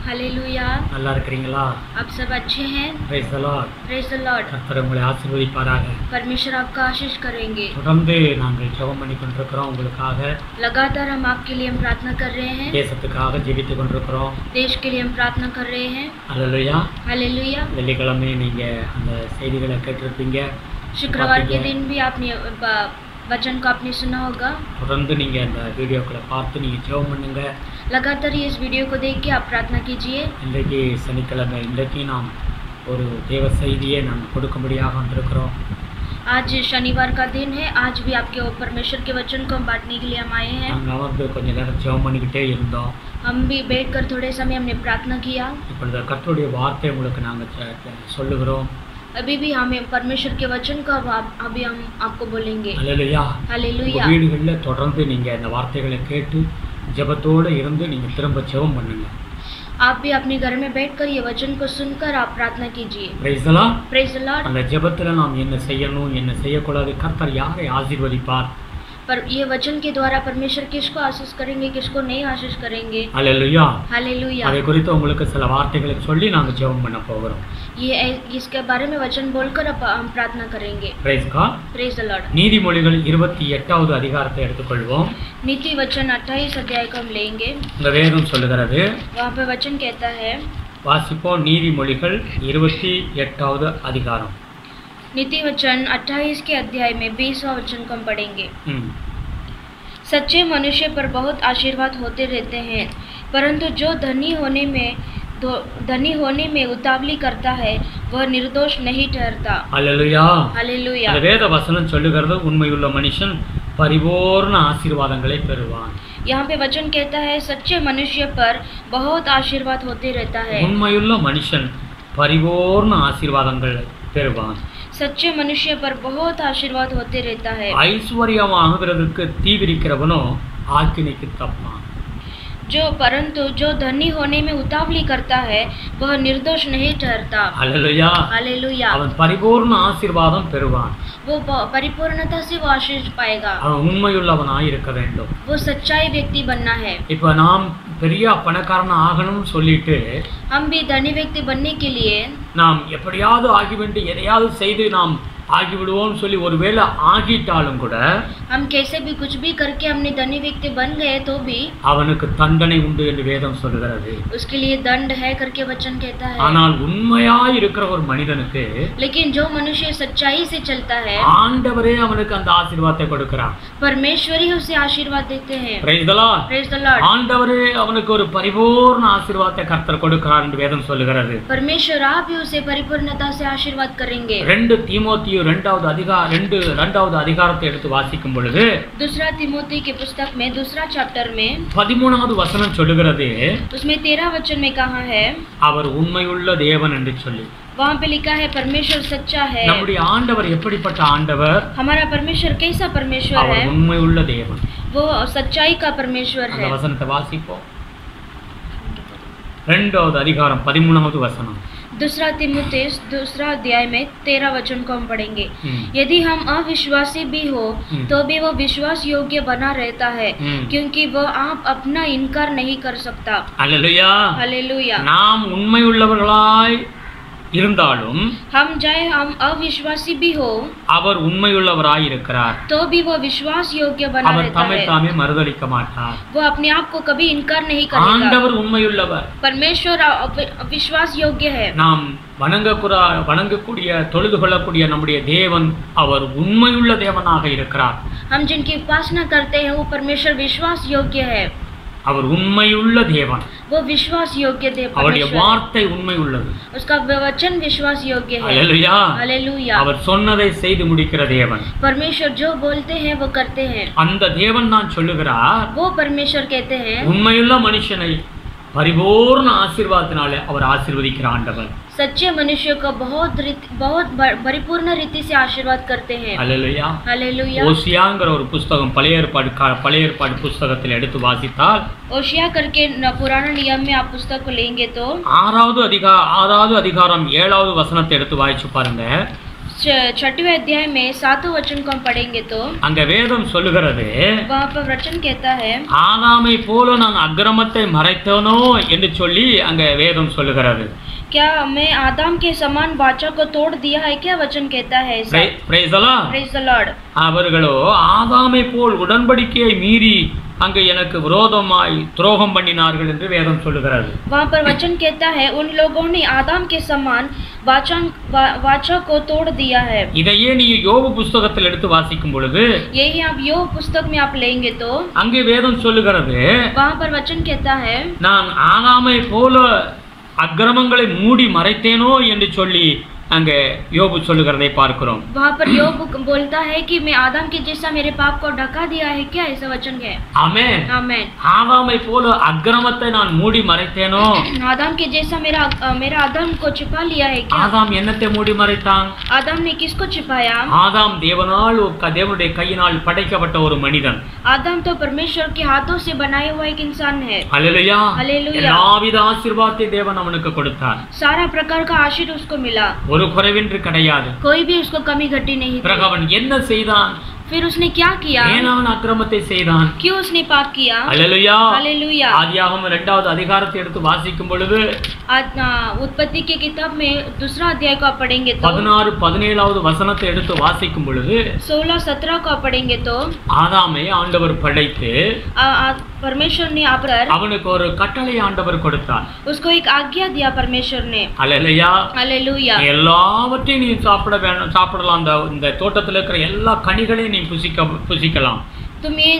Hallelujah. நல்லா இருக்கீங்களா? आप सब अच्छे हैं? Praise the Lord. Praise the Lord. கர்த்தர் உங்களை ஆசீர்வதிப்பாராக। परमेश्वर आपका आशीष करेंगे। தொடர்ந்து நாங்கள் ஜெபம் பண்ணி கொண்டிருக்கிறோம் உங்களுக்காக। लगातार हम आपके लिए हम प्रार्थना कर रहे हैं। தேசத்துக்காக ஜெபித்து கொண்டிருக்கிறோம்। देश के लिए हम प्रार्थना कर रहे हैं। हालेलुया। हालेलुया। வெள்ளிக்கிழமை நீங்க அந்த செய்திகளை கேட்டிருப்பீங்க। शुक्रवार के दिन भी आपने वचन को आपने सुना होगा। தொடர்ந்து நீங்க அந்த வீடியோக்களை பார்த்து நீங்க ஜெபம் பண்ணுங்க। लगातार इस वीडियो को देख के आप प्रार्थना कीजिए। இன்றைக்கு சனிக்கிழமை, இன்றைக்கு நாம் ஒரு தேவ செய்தியை நாம் கொடுக்கும்படியாக வந்திருக்கிறோம்। आज शनिवार का दिन है। आज भी आपके परमेश्वर के वचन को हम बांटने के लिए हम आए हैं। நாங்கள் அமர்ந்து கொஞ்ச நேரம் ஜெபம் பண்ணிக்கிட்டே இருந்தோம்। हम भी बैठकर थोड़े समय हमने प्रार्थना किया। இப்பொழுது கர்த்தருடைய வார்த்தை உங்களுக்கு நாங்கள் சொல்லுகிறோம்। अभी भी हमें परमेश्वर के वचन का अभी हम आपको बोलेंगे। हालेलुया। हालेलुया। வீடுகளில் தொடர்ந்து நீங்க அந்த வார்த்தைகளை கேட்டு ஜெபத்தோடு இருந்து நீங்க திரும்ப ஜெபம் பண்ணுங்க। आप भी अपने घर में बैठकर ये वचन को सुनकर आप प्रार्थना कीजिए। Praise the Lord. Praise the Lord. அந்த ஜெபத்துல நாம் என்ன செய்யணும் என்ன செய்யக்கூடாது, கர்த்தர் யாரை ஆசீர்வதிப்பார், पर ये वचन के द्वारा परमेश्वर किसको आशीष करेंगे, किसको नहीं आशीष करेंगे। हालेलुया। हालेलुया। அதை குறித்து உங்களுக்கு சில வார்த்தைகளை சொல்லி நாங்க ஜெபம் பண்ண போகிறோம்। ये इसके बारे में वचन बोलकर हम प्रार्थना करेंगे। Praise God. Praise the Lord. நீதிமொழிகள் 28வது அதிகாரத்தை எடுத்துக்கொள்வோம்। नीति वचन 28 अध्याय को हम लेंगे। இந்த வேதம் சொல்லுகிறது, वहाँ पे वचन कहता है, வாசிப்போம் நீதிமொழிகள் 28வது அதிகாரம்। नीति वचन 28 के अध्याय में 20वां वचन को हम पढ़ेंगे। सच्चे मनुष्य पर बहुत आशीर्वाद होते रहते हैं, परंतु जो धनी होने में उतावली करता है वह निर्दोष नहीं ठहरता। हालेलुया। हालेलुया। அந்த வேத வசனம் சொல்லுகிறது, உண்மையுள்ள மனுஷன் பரிபூர்ண ஆசீர்வாதங்களை பெறுவான்। यहाँ पे वचन कहता है सच्चे मनुष्य पर बहुत आशीर्वाद होते रहता है। உண்மையுள்ள மனுஷன் பரிபூர்ண ஆசீர்வாதங்களை பெறுவான்। सच्चे मनुष्य पर बहुत आशीर्वाद होते रहता है। ஐஸ்வர்யமாகிறதுக்கு தீவிரிக்கிறவனோ ஆக்கினைக்கு தப்பான்। परंतु जो धनी होने में उतावली करता है वह निर्दोष नहीं ठहरता। हालेलुया। हालेलुया। அவன் பரிபூர்ண ஆசீர்வாதம் பெறுவான்। वो परिपूर्णता से वो आशीष पाएगा। அவன் உண்மையுள்ளவனாய் இருக்க வேண்டும்। वो सच्चाई व्यक्ति बनना है। இப்ப நாம் பெரிய பணக்காரன் ஆகணும்னு சொல்லிட்டு हम भी धनी व्यक्ति बनने के लिए நாம் எப்படியாவது ஆகிவிட்டு எதையாவது செய்து நாம் ஆகிவிடுவோம்னு சொல்லி ஒருவேளை ஆகிட்டாலும் கூட हम कैसे भी कुछ भी करके हमने धनी व्यक्ति बन गए तो भी அவனுக்கு தண்டனை உண்டு என்று வேதம் சொல்லுகிறது। उसके लिए दंड है करके वचन कहता है। ஆனால் உண்மையாய் இருக்கிற ஒரு மனிதனுக்கு लेकिन जो मनुष्य सच्चाई से चलता है ஆண்டவரே அவனுக்கு அந்த ஆசீர்வாதத்தை கொடுக்கிறார்। परमेश्वर ही उसे आशीर्वाद देते हैं। Praise the Lord. Praise the Lord. ஆண்டவரே அவனுக்கு ஒரு பரிபூர்ண ஆசீர்வாதத்தை கர்த்தர் கொடுக்கிறார் என்று வேதம் சொல்லுகிறது। परमेश्वर आप ही उसे परिपूर्णता से आशीर्वाद करेंगे। 2 தீமோத்தேயு 2வது அதிகாரத்தை எடுத்து வாசிக்கும் பொழுது दूसरा तिमोथी के पुस्तक में 2 चैप्टर में 13வது வசனம் சொல்லுகிறது, उसमें 13 वचन में कहा है அவர் உண்மையுள்ள தேவன் என்று சொல்லி। वहाँ पे लिखा है परमेश्वर सच्चा है। நம்முடைய ஆண்டவர் எப்படிப்பட்ட ஆண்டவர்? हमारा परमेश्वर कैसा परमेश्वर அவர் है? உண்மையுள்ள தேவன்। वो सच्चाई का परमेश्वर அந்த है। வசனத்தை வாசிப்போம்। 2வது அதிகாரம் 13வது வசனம்। 2 तिमुथियुस 2 अध्याय में 13 वचन को हम पढ़ेंगे। यदि हम अविश्वासी भी हो तो भी वो विश्वास योग्य बना रहता है, क्योंकि वो आप अपना इनकार नहीं कर सकता। हालेलुया। हालेलुया। நாம் உண்மையுள்ளவர்களாய் இருந்தாலும் हम चाहे हम अविश्वासी भी हो அவர் உண்மையுள்ளவராய் இருக்கிறார்। तो भी वो विश्वास योग्य बना அவர் रहता தம்மை है। தாமே மறுதலிக்க மாட்டார்। वो अपने आप को कभी इनकार नहीं करेगा। ஆண்டவர் உண்மையுள்ளவர்। परमेश्वर विश्वास योग्य है। நாம் வணங்கக்கூடிய தொழுது கொள்ளக்கூடிய நம்முடைய தேவன் அவர் உண்மையுள்ள தேவனாக இருக்கிறார்। हम जिनकी उपासना करते हैं वो परमेश्वर विश्वास योग्य है। அவர் உண்மையுள்ள தேவன்। वो विश्वास योग्य देव அவருடைய வார்த்தை உண்மை உள்ளது। उसका वचन विश्वास योग्य है। हालेलुया। हालेलुया। அவர் சொன்னதை செய்து முடிக்கிற தேவன்। परमेश्वर जो बोलते हैं वो करते हैं। அந்த தேவன் தான் சொல்லுகிறார், वो परमेश्वर कहते हैं உண்மையுள்ள மனுஷனை பரிபூர்ண ஆசீர்வாதத்தினாலே அவர் ஆசீர்வதிக்கிற ஆண்டவர்। सच्चे मनुष्य को बहुत परिपूर्ण रीति से आशीर्वाद करते हैं। हालेलुया। हालेलुया। ஓசியாங்கிற ஒரு புத்தகம் பழைய ஏற்பாடு புத்தகத்தில் எடுத்து வாசித்தால் ओशिया करके पुराना नियम में आप पुस्तक को लेंगे तो 6வது அதிகாரம் 7வது வசனத்தை எடுத்து வாசிச்சு பாருங்க। छठवें अध्याय में 7वें वचन को हम पढ़ेंगे तो அங்க வேதம் சொல்லுகிறது, वहाँ पर वचन कहता है, ஆதாமை போல நான் அக்கிரமத்தை மறைத்தேனோ என்று சொல்லி அங்க வேதம் சொல்லுகிறது. क्या मैं आदम के समान वाचा को तोड़ दिया है, क्या वचन कहता है ऐसा? Praise the Lord. Praise the Lord. அவர்களோ ஆதாமை போல் உடன்படிக்கையை மீறி அங்கு எனக்கு விரோதமாய் துரோகம் பண்ணினார்கள் என்று வேதம் சொல்லுகிறது. वहाँ पर वचन कहता है, उन लोगों ने आदम के समान वाचा को तोड़ दिया है. இதையே நீ யோபு புத்தகத்தில் எடுத்து வாசிக்கும் பொழுது, यही आप योग पुस्तक में आप लेंगे तो அங்கே வேதம் சொல்லுகிறது, वहाँ पर वचन कहता है, நான் ஆதாமை போல அக்கிரமங்களை மூடி மறைத்தேனோ என்று சொல்லி அங்கே யோபு சொல்லுகிறதை பார்க்கிறோம். वहाँ पर योग बोलता है कि मैं आदम के जैसा मेरे पाप को ढका दिया है, क्या ऐसा वचन है? ஆமென். आमेन. ஆதாமை போல அக்கிரமத்தை நான் மூடி மறைத்தேனோ? आदम के जैसा मेरा आदम को छिपा लिया है क्या? ஆதாம் என்னத்தை மூடி மறைத்தான்? आदम ने किसको छिपाया? ஆதாம் தேவனுடைய கையினால் படைக்கப்பட்ட ஒரு மனிதன். आदम तो परमेश्वर के हाथों से बनाया हुआ एक इंसान है. ஹல்லேலூயா. हालेलुया. எல்லாவித ஆசீர்வாதத்தை தேவன் அவனுக்கு கொடுத்தார். सारा प्रकार का आशीर्वाद उसको मिला, ஒரு குறைவின்றி கிடையாது. कोई भी उसको कमी घटी नहीं थी. பிறகு அவன் என்ன செய்தான்? फिर उसने क्या किया? ஏன் அவன் அக்கிரமத்தை செய்தான்? क्यों उसने पाप किया? ஹல்லேலூயா. हालेलुया. ஆதியாகமம் 2வது அதிகாரத்தை எடுத்து வாசிக்கும் பொழுது, उत्पत्ति के किताब में 2रा अध्याय को आप पढ़ेंगे तो 16-17வது வசனத்தை எடுத்து வாசிக்கும் பொழுது, 16-17 को आप पढ़ेंगे तो ஆதாமை ஆண்டவர் படைத்து परमेश्वर ने அவனுக்கு ஒரு கட்டளை ஆண்டவர் கொடுத்தார். उसको एक आज्ञा दिया परमेश्वर ने. ஹல்லேலூயா. हालेलुया. எல்லாவற்றையும் நீ சாப்பிடலாம். இந்த தோட்டத்தில் இருக்கிற எல்லா கனிகளையும் நீ புசிக்கலாம். तुम ये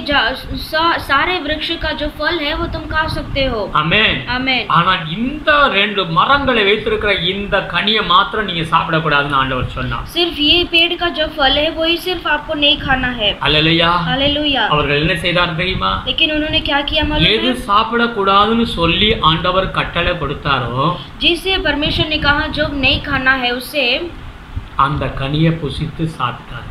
सारे वृक्ष का जो फल है वो तुम खा सकते हो. ஆமென். आमेन. ஆனால் இந்த 2 மரங்களை வைத்திருக்கிற இந்த கனியை மாத்திரம் நீங்க சாப்பிடக்கூடாதுன்னு ஆண்டவர் சொன்னார். सिर्फ ये पेड़ का जो फल है वही सिर्फ आपको नहीं खाना है. ஹல்லேலூயா. हालेलुया. அவர்கள் என்ன செய்தார் தெரியுமா? लेकिन उन्होंने क्या किया मालूम எது है? சாப்பிடக்கூடாதுன்னு சொல்லி ஆண்டவர் கட்டளை கொடுத்தாரோ, जिसे परमेश्वर ने कहा जो नहीं खाना है उससे அந்த கனியை புசித்து சாப்பிட்டார்.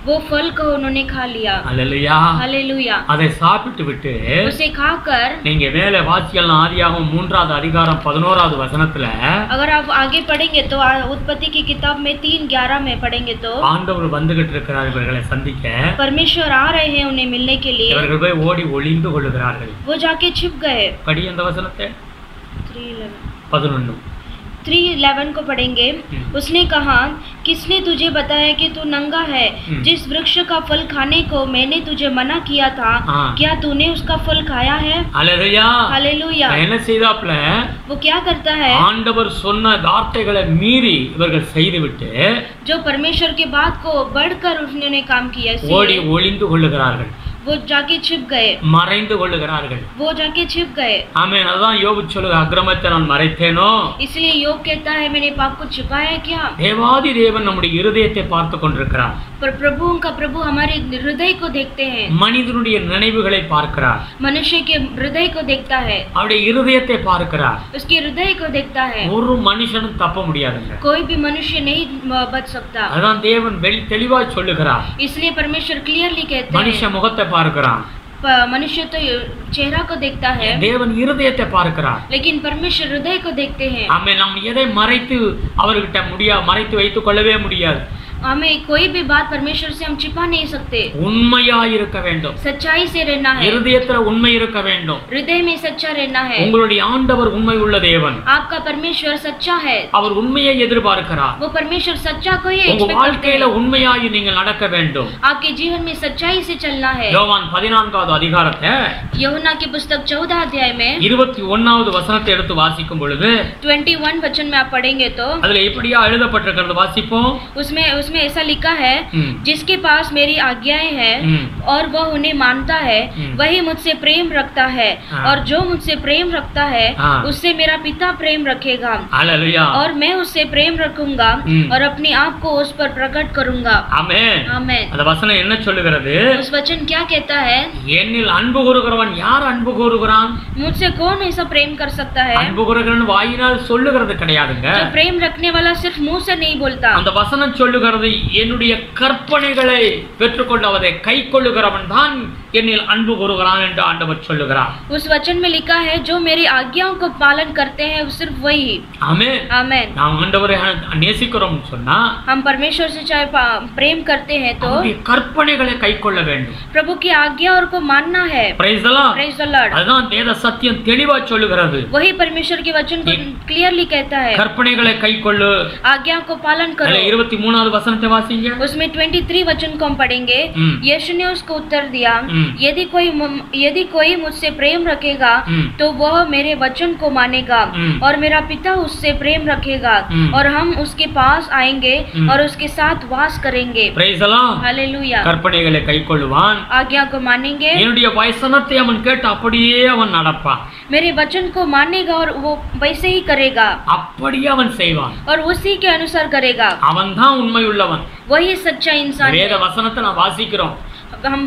वो फल को उन्होंने खा लिया. ஹல்லேலூயா. हालेलुया. அதை சாப்பிட்டு விட்டு उसे खाकर நீங்க மேலே வாசிக்கலாம். ஆதியாகமம் 3வது அதிகாரம் 11வது வசனத்துல अगर आप आगे पढ़ेंगे तो उत्पत्ति की किताब में 3:11 में पढ़ेंगे तो ஆண்டவர் வந்துகிட்டு இருக்கிறார் இவர்களை சந்திக்க. परमेश्वर आ रहे हैं उन्हें मिलने के लिए. இவர்கள் போய் ஓடி ஒளிந்து கொள்ளுகிறார்கள். वो जाके छिप गए. படி அந்த வசனத்தை. 3:11 3:11 को पढ़ेंगे. उसने कहा, किसने तुझे बताया कि तू नंगा है? जिस वृक्ष का फल खाने को मैंने तुझे मना किया था, क्या तूने उसका फल खाया है? ஹல்லேலூயா. हालेलुया. என்ன செய்தாப்ல? वो क्या करता है? ஆண்டவர் சொன்ன வார்த்தைகளை மீறி இவர்கள் செய்துவிட்டு जो परमेश्वर के बात को बढ़कर उन्होंने काम किया, ஓடி ஒளிந்து கொள்ளுகிறார்கள். वो जाके छिप गए. மறைந்து கொள்ளுகிறார்கள். वो जाके छिप गए. ஆமென். அதான் யோபு சொல்லுக, அக்கிரமத்தை நான் மறைத்தேனோ? इसलिए योग कहता है मैंने पाप को छिपाया क्या? தேவாதி தேவன் நம்முடைய இருதயத்தை பார்த்து கொண்டிருக்கிறார். पर प्रभु हमारे हृदय को देखते हैं. மனிதனுடைய நினைவுகளை பார்க்கிறார். मनुष्य के हृदय को देखता है. அவருடைய இருதயத்தை பார்க்கிறார். उसके हृदय को देखता है. ஒரு மனுஷனும் தப்ப முடியாதுங்க. कोई भी मनुष्य नहीं बच सकता. அதான் தேவன் தெளிவாய் சொல்லுகிறார். इसलिए परमेश्वर क्लियरली कहते हैं. மனுஷ முகத்தை பார்க்கிறான். मनुष्य तो चेहरा को देखता है. தேவன் இருதயத்தை பார்க்கிறார். लेकिन परमेश्वर हृदय को देखते हैं. ஆமென். நாம் எதை மறைத்து அவர்கிட்ட மறைத்து வைத்துக் கொள்ளவே முடியாது. हमें कोई भी बात परमेश्वर से हम छिपा नहीं सकते. உண்மையாய் இருக்க வேண்டும். सच्चाई से रहना है. இருதயத்துல உண்மை இருக்க வேண்டும். हृदय में सच्चा रहना है. உங்களுடைய ஆண்டவர் உண்மை உள்ள தேவன். आपका परमेश्वर सच्चा है. அவர் உண்மையை எதிர்பார்க்கிறார். वो परमेश्वर सच्चा को ही உங்க एक्सपेक्ट करते வாழ்க்கையில हैं. உண்மையாய் நீங்கள் நடக்க வேண்டும். आपके जीवन में सच्चाई से चलना है. யோவான் 14வது அதிகாரத்தை यूहन्ना की पुस्तक 14 अध्याय में 21வது வசனத்தை எடுத்து வாசிக்கும் பொழுது 21 वचन में आप पढ़ेंगे तो அதுல எப்படியா எழுதப்பட்டிருக்கிறது வாசிப்போம். उसमें ऐसा लिखा है, जिसके पास मेरी आज्ञाएं हैं और वह उन्हें मानता है वही मुझसे प्रेम रखता है, और जो मुझसे प्रेम रखता है उससे मेरा पिता प्रेम रखेगा. हालेलुया. और मैं उससे प्रेम रखूंगा और अपने आप को उस पर प्रकट करूंगा. ஆமென். आमेन. அந்த வசனம் என்ன சொல்லுகிறது? उस वचन क्या कहता है? என்னில் அன்பு கூறுகிறவன் யார் அன்பு கூறுகிறான்? मुझसे कौन ऐसा प्रेम कर सकता है? அன்பு கூறுகிறவன் வாயினால் சொல்லுகிறது கிடையாதுங்க. जो प्रेम रखने वाला सिर्फ मुंह से नहीं बोलता. அந்த வசனம் சொல்லுகிறது, என்னுடைய கற்பனைகளை பெற்றுக்கொண்டு அதை கைக்கொள்ளுகிறவன் தான் என்னில் அன்பு கூறுகிறான் என்று ஆண்டவர் சொல்லுகிறார். उस वचन में लिखा है जो मेरी आज्ञाओं को पालन करते हैं सिर्फ वही. ஆமென். आमेन. நாம் ஆண்டவரை நேசிக்கிறோம் சொன்னா हम परमेश्वर से चाहे प्रेम करते हैं तो அவருடைய கற்பனைகளை கைக்கொள்ள வேண்டும். प्रभु की आज्ञाओं को मानना है. Praise the Lord. Praise the Lord. அதுதான் வேத சத்தியம் தெளிவா சொல்லுகிறது. वही परमेश्वर के वचन को क्लियरली कहता है. கற்பனைகளை கைக்கொள்ளு. आज्ञाओं को पालन करो. 23வது வசனத்தை வாசிங்க. उसमें 23 वचन को हम पढ़ेंगे. यीशु ने उसको उत्तर दिया, यदि कोई मुझसे प्रेम रखेगा तो वह मेरे वचन को मानेगा और मेरा पिता उससे प्रेम रखेगा और हम उसके पास आएंगे और उसके साथ वास करेंगे. Praise the Lord. हालेलुया. கற்பனைகளை கைக்கொள்வான். आज्ञा को मानेंगे. என்னுடைய வசனத்தை அவன் கேட்டு அப்படியே அவன் நடப்பான். मेरे वचन को मानेगा और वो वैसे ही करेगा. அப்படியே அவன் செய்வான். और उसी के अनुसार करेगा. அவன்தான் உண்மையுள்ளவன். वही सच्चा इंसान है. வேத வசனத்தை நான் வாசிக்கிறோம். हम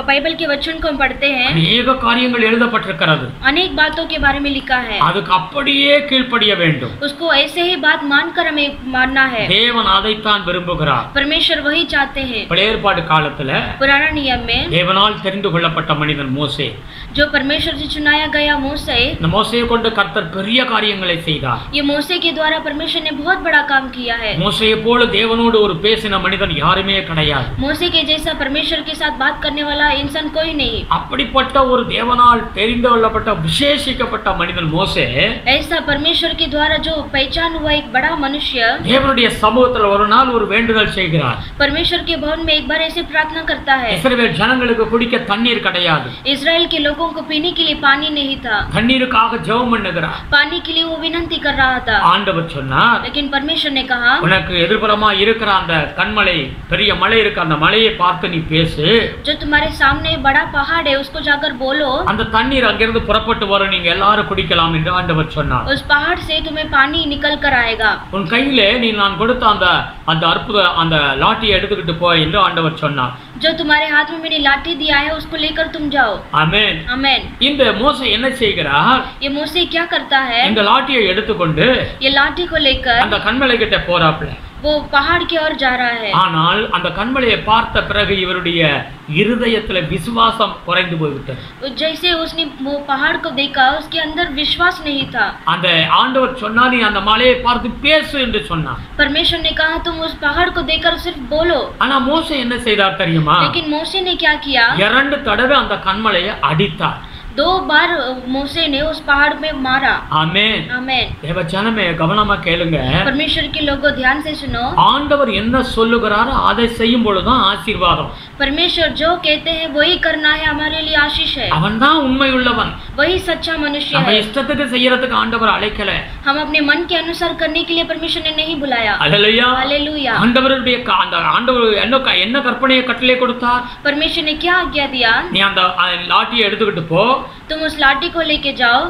बाइबल के वचन को हम पढ़ते हैं. अनेक காரியங்கள் எழுதப்பட்டிருக்கிறது. अनेक बातों के बारे में लिखा है. அதுக்கு அப்படியே கீழ்ப்படிய வேண்டும். उसको ऐसे ही बात मानकर हमें मानना है. தேவன் அதைத்தான் விரும்புகிறார். परमेश्वर वही चाहते हैं. பழைய ஏற்பாடு காலத்துல पुराना नियम में தேவனால் தெரிந்து கொள்ளப்பட்ட மனிதன் மோசே. जो परमेश्वर से चुनाया गया मूसा. இந்த மோசேயை கொண்டு கர்த்தர் பெரிய காரியங்களை செய்தார். ये मूसा के द्वारा परमेश्वर ने बहुत बड़ा काम किया है. மோசேயை போல தேவனோடு ஒரு பேசின மனிதன் யாருமே கிடையாது. मूसा के जैसा परमेश्वर के साथ बात करने वाला इंसान कोई नहीं. அப்படிப்பட்ட ஒரு தேவனால் தெரிந்து கொள்ளப்பட்ட விசேஷிக்கப்பட்ட மனிதன் மோசே. ऐसा परमेश्वर के द्वारा जो पहचान हुआ एक बड़ा मनुष्य தேவனுடைய சமூகத்துல ஒரு நாள் ஒரு வேண்டுதல் செய்கிறார். परमेश्वर के भवन में एक बार ऐसे प्रार्थना करता है. இஸ்ரவேல் ஜனங்களுக்கு குடிக்க தண்ணீர் கிடையாது. इस्राएल के लोगों को पीने के लिए पानी नहीं था. தண்ணீருக்காக ஜெபம் பண்ணுகிறார். पानी के लिए वो विनती कर रहा था. ஆண்டவர் சொன்னார், लेकिन परमेश्वर ने कहा, உனக்கு எதிர்புறமா இருக்கிற அந்த கன்மலை பெரிய மலை இருக்கு, அந்த மலையை பார்த்து நீ பேசு. जो तुम्हारे सामने बड़ा पहाड़ है उसको जाकर बोलो. அந்த தண்ணீர் அங்கிருந்து புறப்பட்டு வரும், நீங்க எல்லாரும் குடிக்கலாம் என்று ஆண்டவர் சொன்னார். उस पहाड़ से तुम्हें पानी निकल कर आएगा. உன் கையிலே நீ நான் கொடுத்த அந்த அற்புத அந்த லாட்டியை எடுத்துக்கிட்டு போ என்று ஆண்டவர் சொன்னார். जो तुम्हारे हाथ में मैंने लाठी दिया है उसको लेकर तुम जाओ. ஆமென். आमेन. இந்த மோசே என்ன செய்கிறார்? ये मूसा क्या करता है? இந்த லாட்டியை எடுத்துக்கொண்டு ये लाठी को लेकर அந்த கன்மலை கிட்ட போறாப்ல. वो पहाड़ की ओर जा रहा है. ஆனால் அந்த கன்மலையை பார்த்த பிறகு இவருடைய இருதயத்துல விசுவாசம் குறைந்து போய்விட்டது. जैसे उसने वो पहाड़ को देखा उसके अंदर विश्वास नहीं था. அந்த ஆண்டவர் சொன்னார், நீ அந்த மலையை பார்த்து பேசு என்று சொன்னார். परमेश्वर ने कहा तुम उस पहाड़ को देखकर सिर्फ बोलो. ஆனா மோசே என்ன செய்தார் தெரியுமா? लेकिन मूसा ने क्या किया? 2 தடவை அந்த கன்மலையை அடித்தார். 2 बार मूसा ने उस पहाड़ में मारा. ஆமென். आमेन. தேவ ஜனமே கவனமா கேளுங்க. परमेश्वर के लोगों ध्यान से सुनो. ஆண்டவர் என்ன சொல்லுகிறாரோ அதை செய்யும் பொழுதுதான் ஆசீர்வாதம். परमेश्वर जो कहते हैं वही करना है, हमारे लिए आशीष है. அவன்தான் உண்மையுள்ளவன். वही सच्चा मनुष्य நம்ம है. இஷ்டத்துக்கு செய்யறதுக்கு ஆண்டவர் அழைக்கல. हम अपने मन के अनुसार करने के लिए परमेश्वर ने नहीं बुलाया. அல்லேலூயா. हालेलुया. ஆண்டவருடைய அந்த ஆண்டவர் என்ன கற்பனையை கட்டளை கொடுத்தார்? परमेश्वर ने क्या आज्ञा दिया? நீ அந்த லாட்டியை எடுத்துக்கிட்டு போ. तुम उस लाठी को लेके जाओ.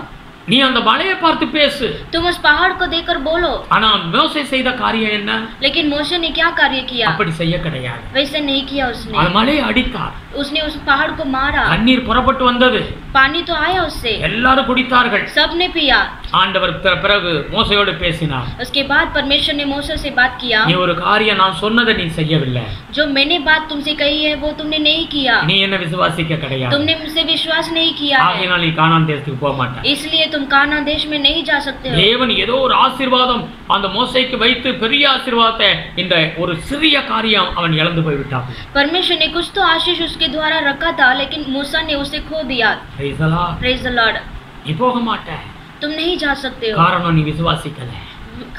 நீ அந்த மலையை பார்த்து பேசு. तुम उस पहाड़ को देखकर बोलो. ஆனா மோசே செய்த காரியம் என்ன? लेकिन मूसा ने क्या कार्य किया? அப்படி செய்ய கிடையாது. वैसे नहीं किया उसने. அந்த மலையை அடித்தார். उसने उस पहाड़ को मारा. தண்ணீர் புறப்பட்டு வந்தது. पानी तो आया उससे. எல்லாரும் குடித்தார்கள். सबने पिया. ஆண்டவர் பிறகு மோசேயோடு பேசினார். उसके बाद परमेश्वर ने मूसा से बात किया. நீ ஒரு காரியம் நான் சொன்னதை நீ செய்யவில்லை. जो मैंने बात तुमसे कही है वो तुमने नहीं किया. நீ என்ன விசுவாசிக்க கிடையாது. तुमने मुझसे विश्वास नहीं किया है. ஆகையினால் நீ கானான் தேசத்துக்கு போக மாட்டாய். इसलिए तुम कानान देश में नहीं जा सकते हो. தேவன் ஏதோ ஒரு ஆசீர்வாதம் அந்த மோசேக்கு வைத்து பெரிய ஆசீர்வாதத்தை இந்த ஒரு சிறிய காரியம் அவன் இழந்து போய்விட்டான். परमेश्वर ने कुछ तो आशीष उसके द्वारा रखा था लेकिन मूसा ने उसे खो दिया. Praise the Lord. Praise the Lord. நீ போக மாட்டாய். तुम नहीं जा सकते हो. காரணம் நீ விசுவாசிக்கல.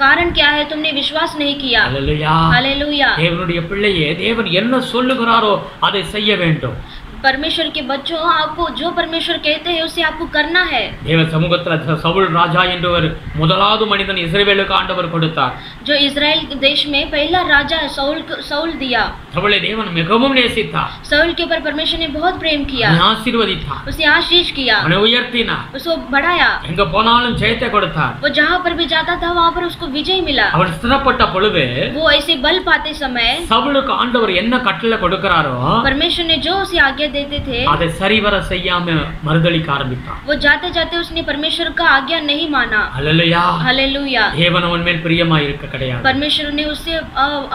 कारण क्या है? तुमने विश्वास नहीं किया. அல்லேலூயா. हालेलुया. தேவனுடைய பிள்ளையே, தேவன் என்ன சொல்லுகிறாரோ அதை செய்ய வேண்டும். परमेश्वर के बच्चों, आपको जो परमेश्वर कहते हैं उसे आपको करना है. தேவ சமூகத்துல சவுல் ராஜா என்றவர் முதலாவது மனிதன் இஸ்ரவேலுக்கு ஆண்டவர் கொடுத்தார். जो इजराइल देश में पहला राजा साउल दिया. சவுலை தேவன் மிகவும் நேசித்தார். साउल के ऊपर परमेश्वर ने बहुत प्रेम किया. ஆசீர்வதித்தார். उसे आशीष किया. அவனை உயர்த்தினார். उसको बढ़ाया. எங்க போனாலும் ஜெயத்தை கொடுத்தார். वो जहाँ पर भी जाता था वहाँ पर उसको विजय मिला. அவன் ஸ்திரப்பட்ட பொழுது वो ऐसे बल पाते समय சவுலுக்கு ஆண்டவர் என்ன கட்டளை கொடுக்கிறாரோ परमेश्वर ने जो उसे आज्ञा देते थे அதை சரிவர செய்யாம மறுதலிக்க ஆரம்பித்தான். वो जाते जाते उसने परमेश्वर का आज्ञा नहीं माना. அல்லேலூயா. हालेलुया. தேவன் அவன் மேல் பிரியமாய் இருக்க கிடையாது. परमेश्वर ने उससे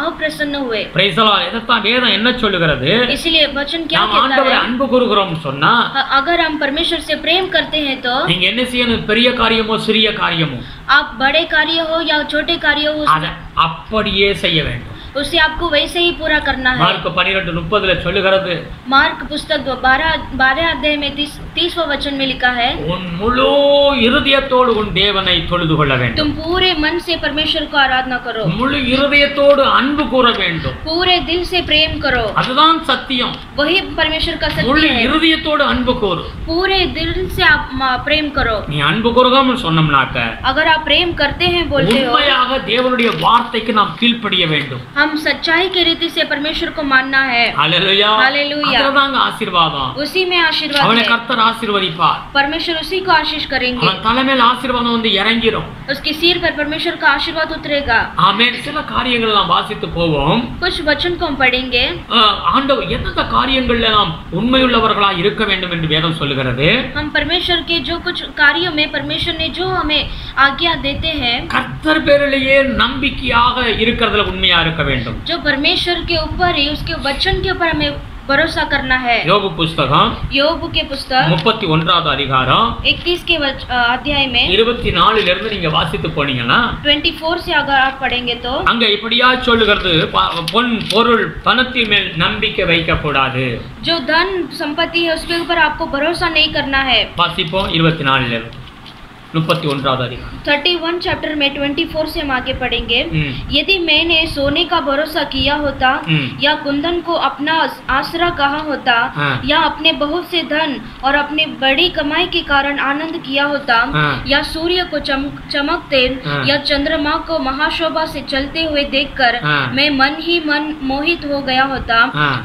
अप्रसन्न हुए. Praise the Lord. இதத்தான் வேதம் என்ன சொல்லுகிறது? इसलिए वचन क्या நாம் कहता ஆண்டவரை है? அன்பு கூறுகிறோம் சொன்னா अगर हम परमेश्वर से प्रेम करते हैं तो நீங்க என்ன செய்யணும்? பெரிய காரியமோ சிறிய காரியமோ आप बड़े कार्य हो या छोटे कार्य हो அத அப்படியே செய்ய வேண்டும். उसे आपको वैसे ही पूरा करना है. மார்க் 12:30 சொல்லுகிறது, मार्क पुस्तक 12 अध्याय में 30वां वचन में लिखा है, உன் முழு இருதயத்தோடு உன் தேவனை தொழுது கொள்ள வேண்டும். तुम पूरे मन से परमेश्वर को आराधना करो. முழு இருதயத்தோடு அன்பு கூற வேண்டும். पूरे दिल से प्रेम करो. அதுதான் சத்தியம். वही परमेश्वर का முழு सत्य है. இருதயத்தோடு அன்பு கூறு. पूरे दिल से आप प्रेम करो. நீ அன்பு கூறுகாமல் சொன்னோம்னாக்க अगर आप प्रेम करते हैं बोलते हो, உண்மையாக தேவனுடைய வார்த்தைக்கு நாம் கீழ்ப்படிய வேண்டும். हम सच्चाई के रीति से परमेश्वर को मानना है. ஹalleluya. हालेलुया. அதுதாங்க ஆசீர்வாதம். उसी में आशीर्वाद அவனை है. கர்த்தர் ஆசீர்வதிப்பார். परमेश्वर उसी को आशीष करेंगे. அவன் தலைமையில் ஆசீர்வாதம் வந்து இறங்கிரும். उसके सिर पर परमेश्वर का आशीर्वाद उतरेगा. ஆமென். சில காரியங்கள் நாம் வாசித்து போவோம். कुछ वचन को हम पढ़ेंगे. ஆண்டவர் எந்தெந்த காரியங்கள்ல நாம் உண்மையுள்ளவர்களா இருக்க வேண்டும் என்று வேதம் சொல்லுகிறது. हम परमेश्वर के जो कुछ कार्यों में परमेश्वर ने जो हमें आज्ञा देते हैं, கர்த்தர் பேரிலேயே நம்பிக்கையாக இருக்கிறதுல உண்மையா இருக்க வேண்டும். जो परमेश्वर के ऊपर ही उसके वचन के ऊपर हमें भरोसा करना है. யோபு புஸ்தகம் யோபு के पुस्तक 31வது அதிகாரம் 31 के अध्याय में 24 இருந்து நீங்க வாசித்து போனீங்கன்னா 24 से अगर आप पढ़ेंगे तो அங்க இப்படியா சொல்லுகிறது, பொன் பொருள் பணத்தின் மேல் நம்பிக்கை வைக்க கூடாது. जो धन संपत्ति है उसके ऊपर आपको भरोसा नहीं करना है. வாசிப்போம் 24 இருந்து 31வது அதிகாரம் 31 चैप्टर में 24 से हम आगे पढ़ेंगे. यदि मैंने सोने का भरोसा किया होता या कुंदन को अपना आसरा कहा होता या अपने बहुत से धन और अपने बड़ी कमाई के कारण आनंद किया होता या सूर्य को चमकते या चंद्रमा को महाशोभा से चलते हुए देखकर मैं मन ही मन मोहित हो गया होता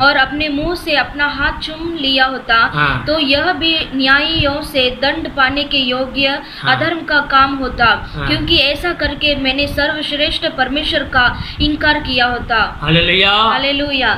और अपने मुंह से अपना हाथ चूम लिया होता, तो यह भी न्यायियों से दंड पाने के योग्य अधर्म का काम होता, क्योंकि ऐसा करके मैंने सर्वश्रेष्ठ परमेश्वर का इनकार किया होता. हालेलुया. हालेलुया.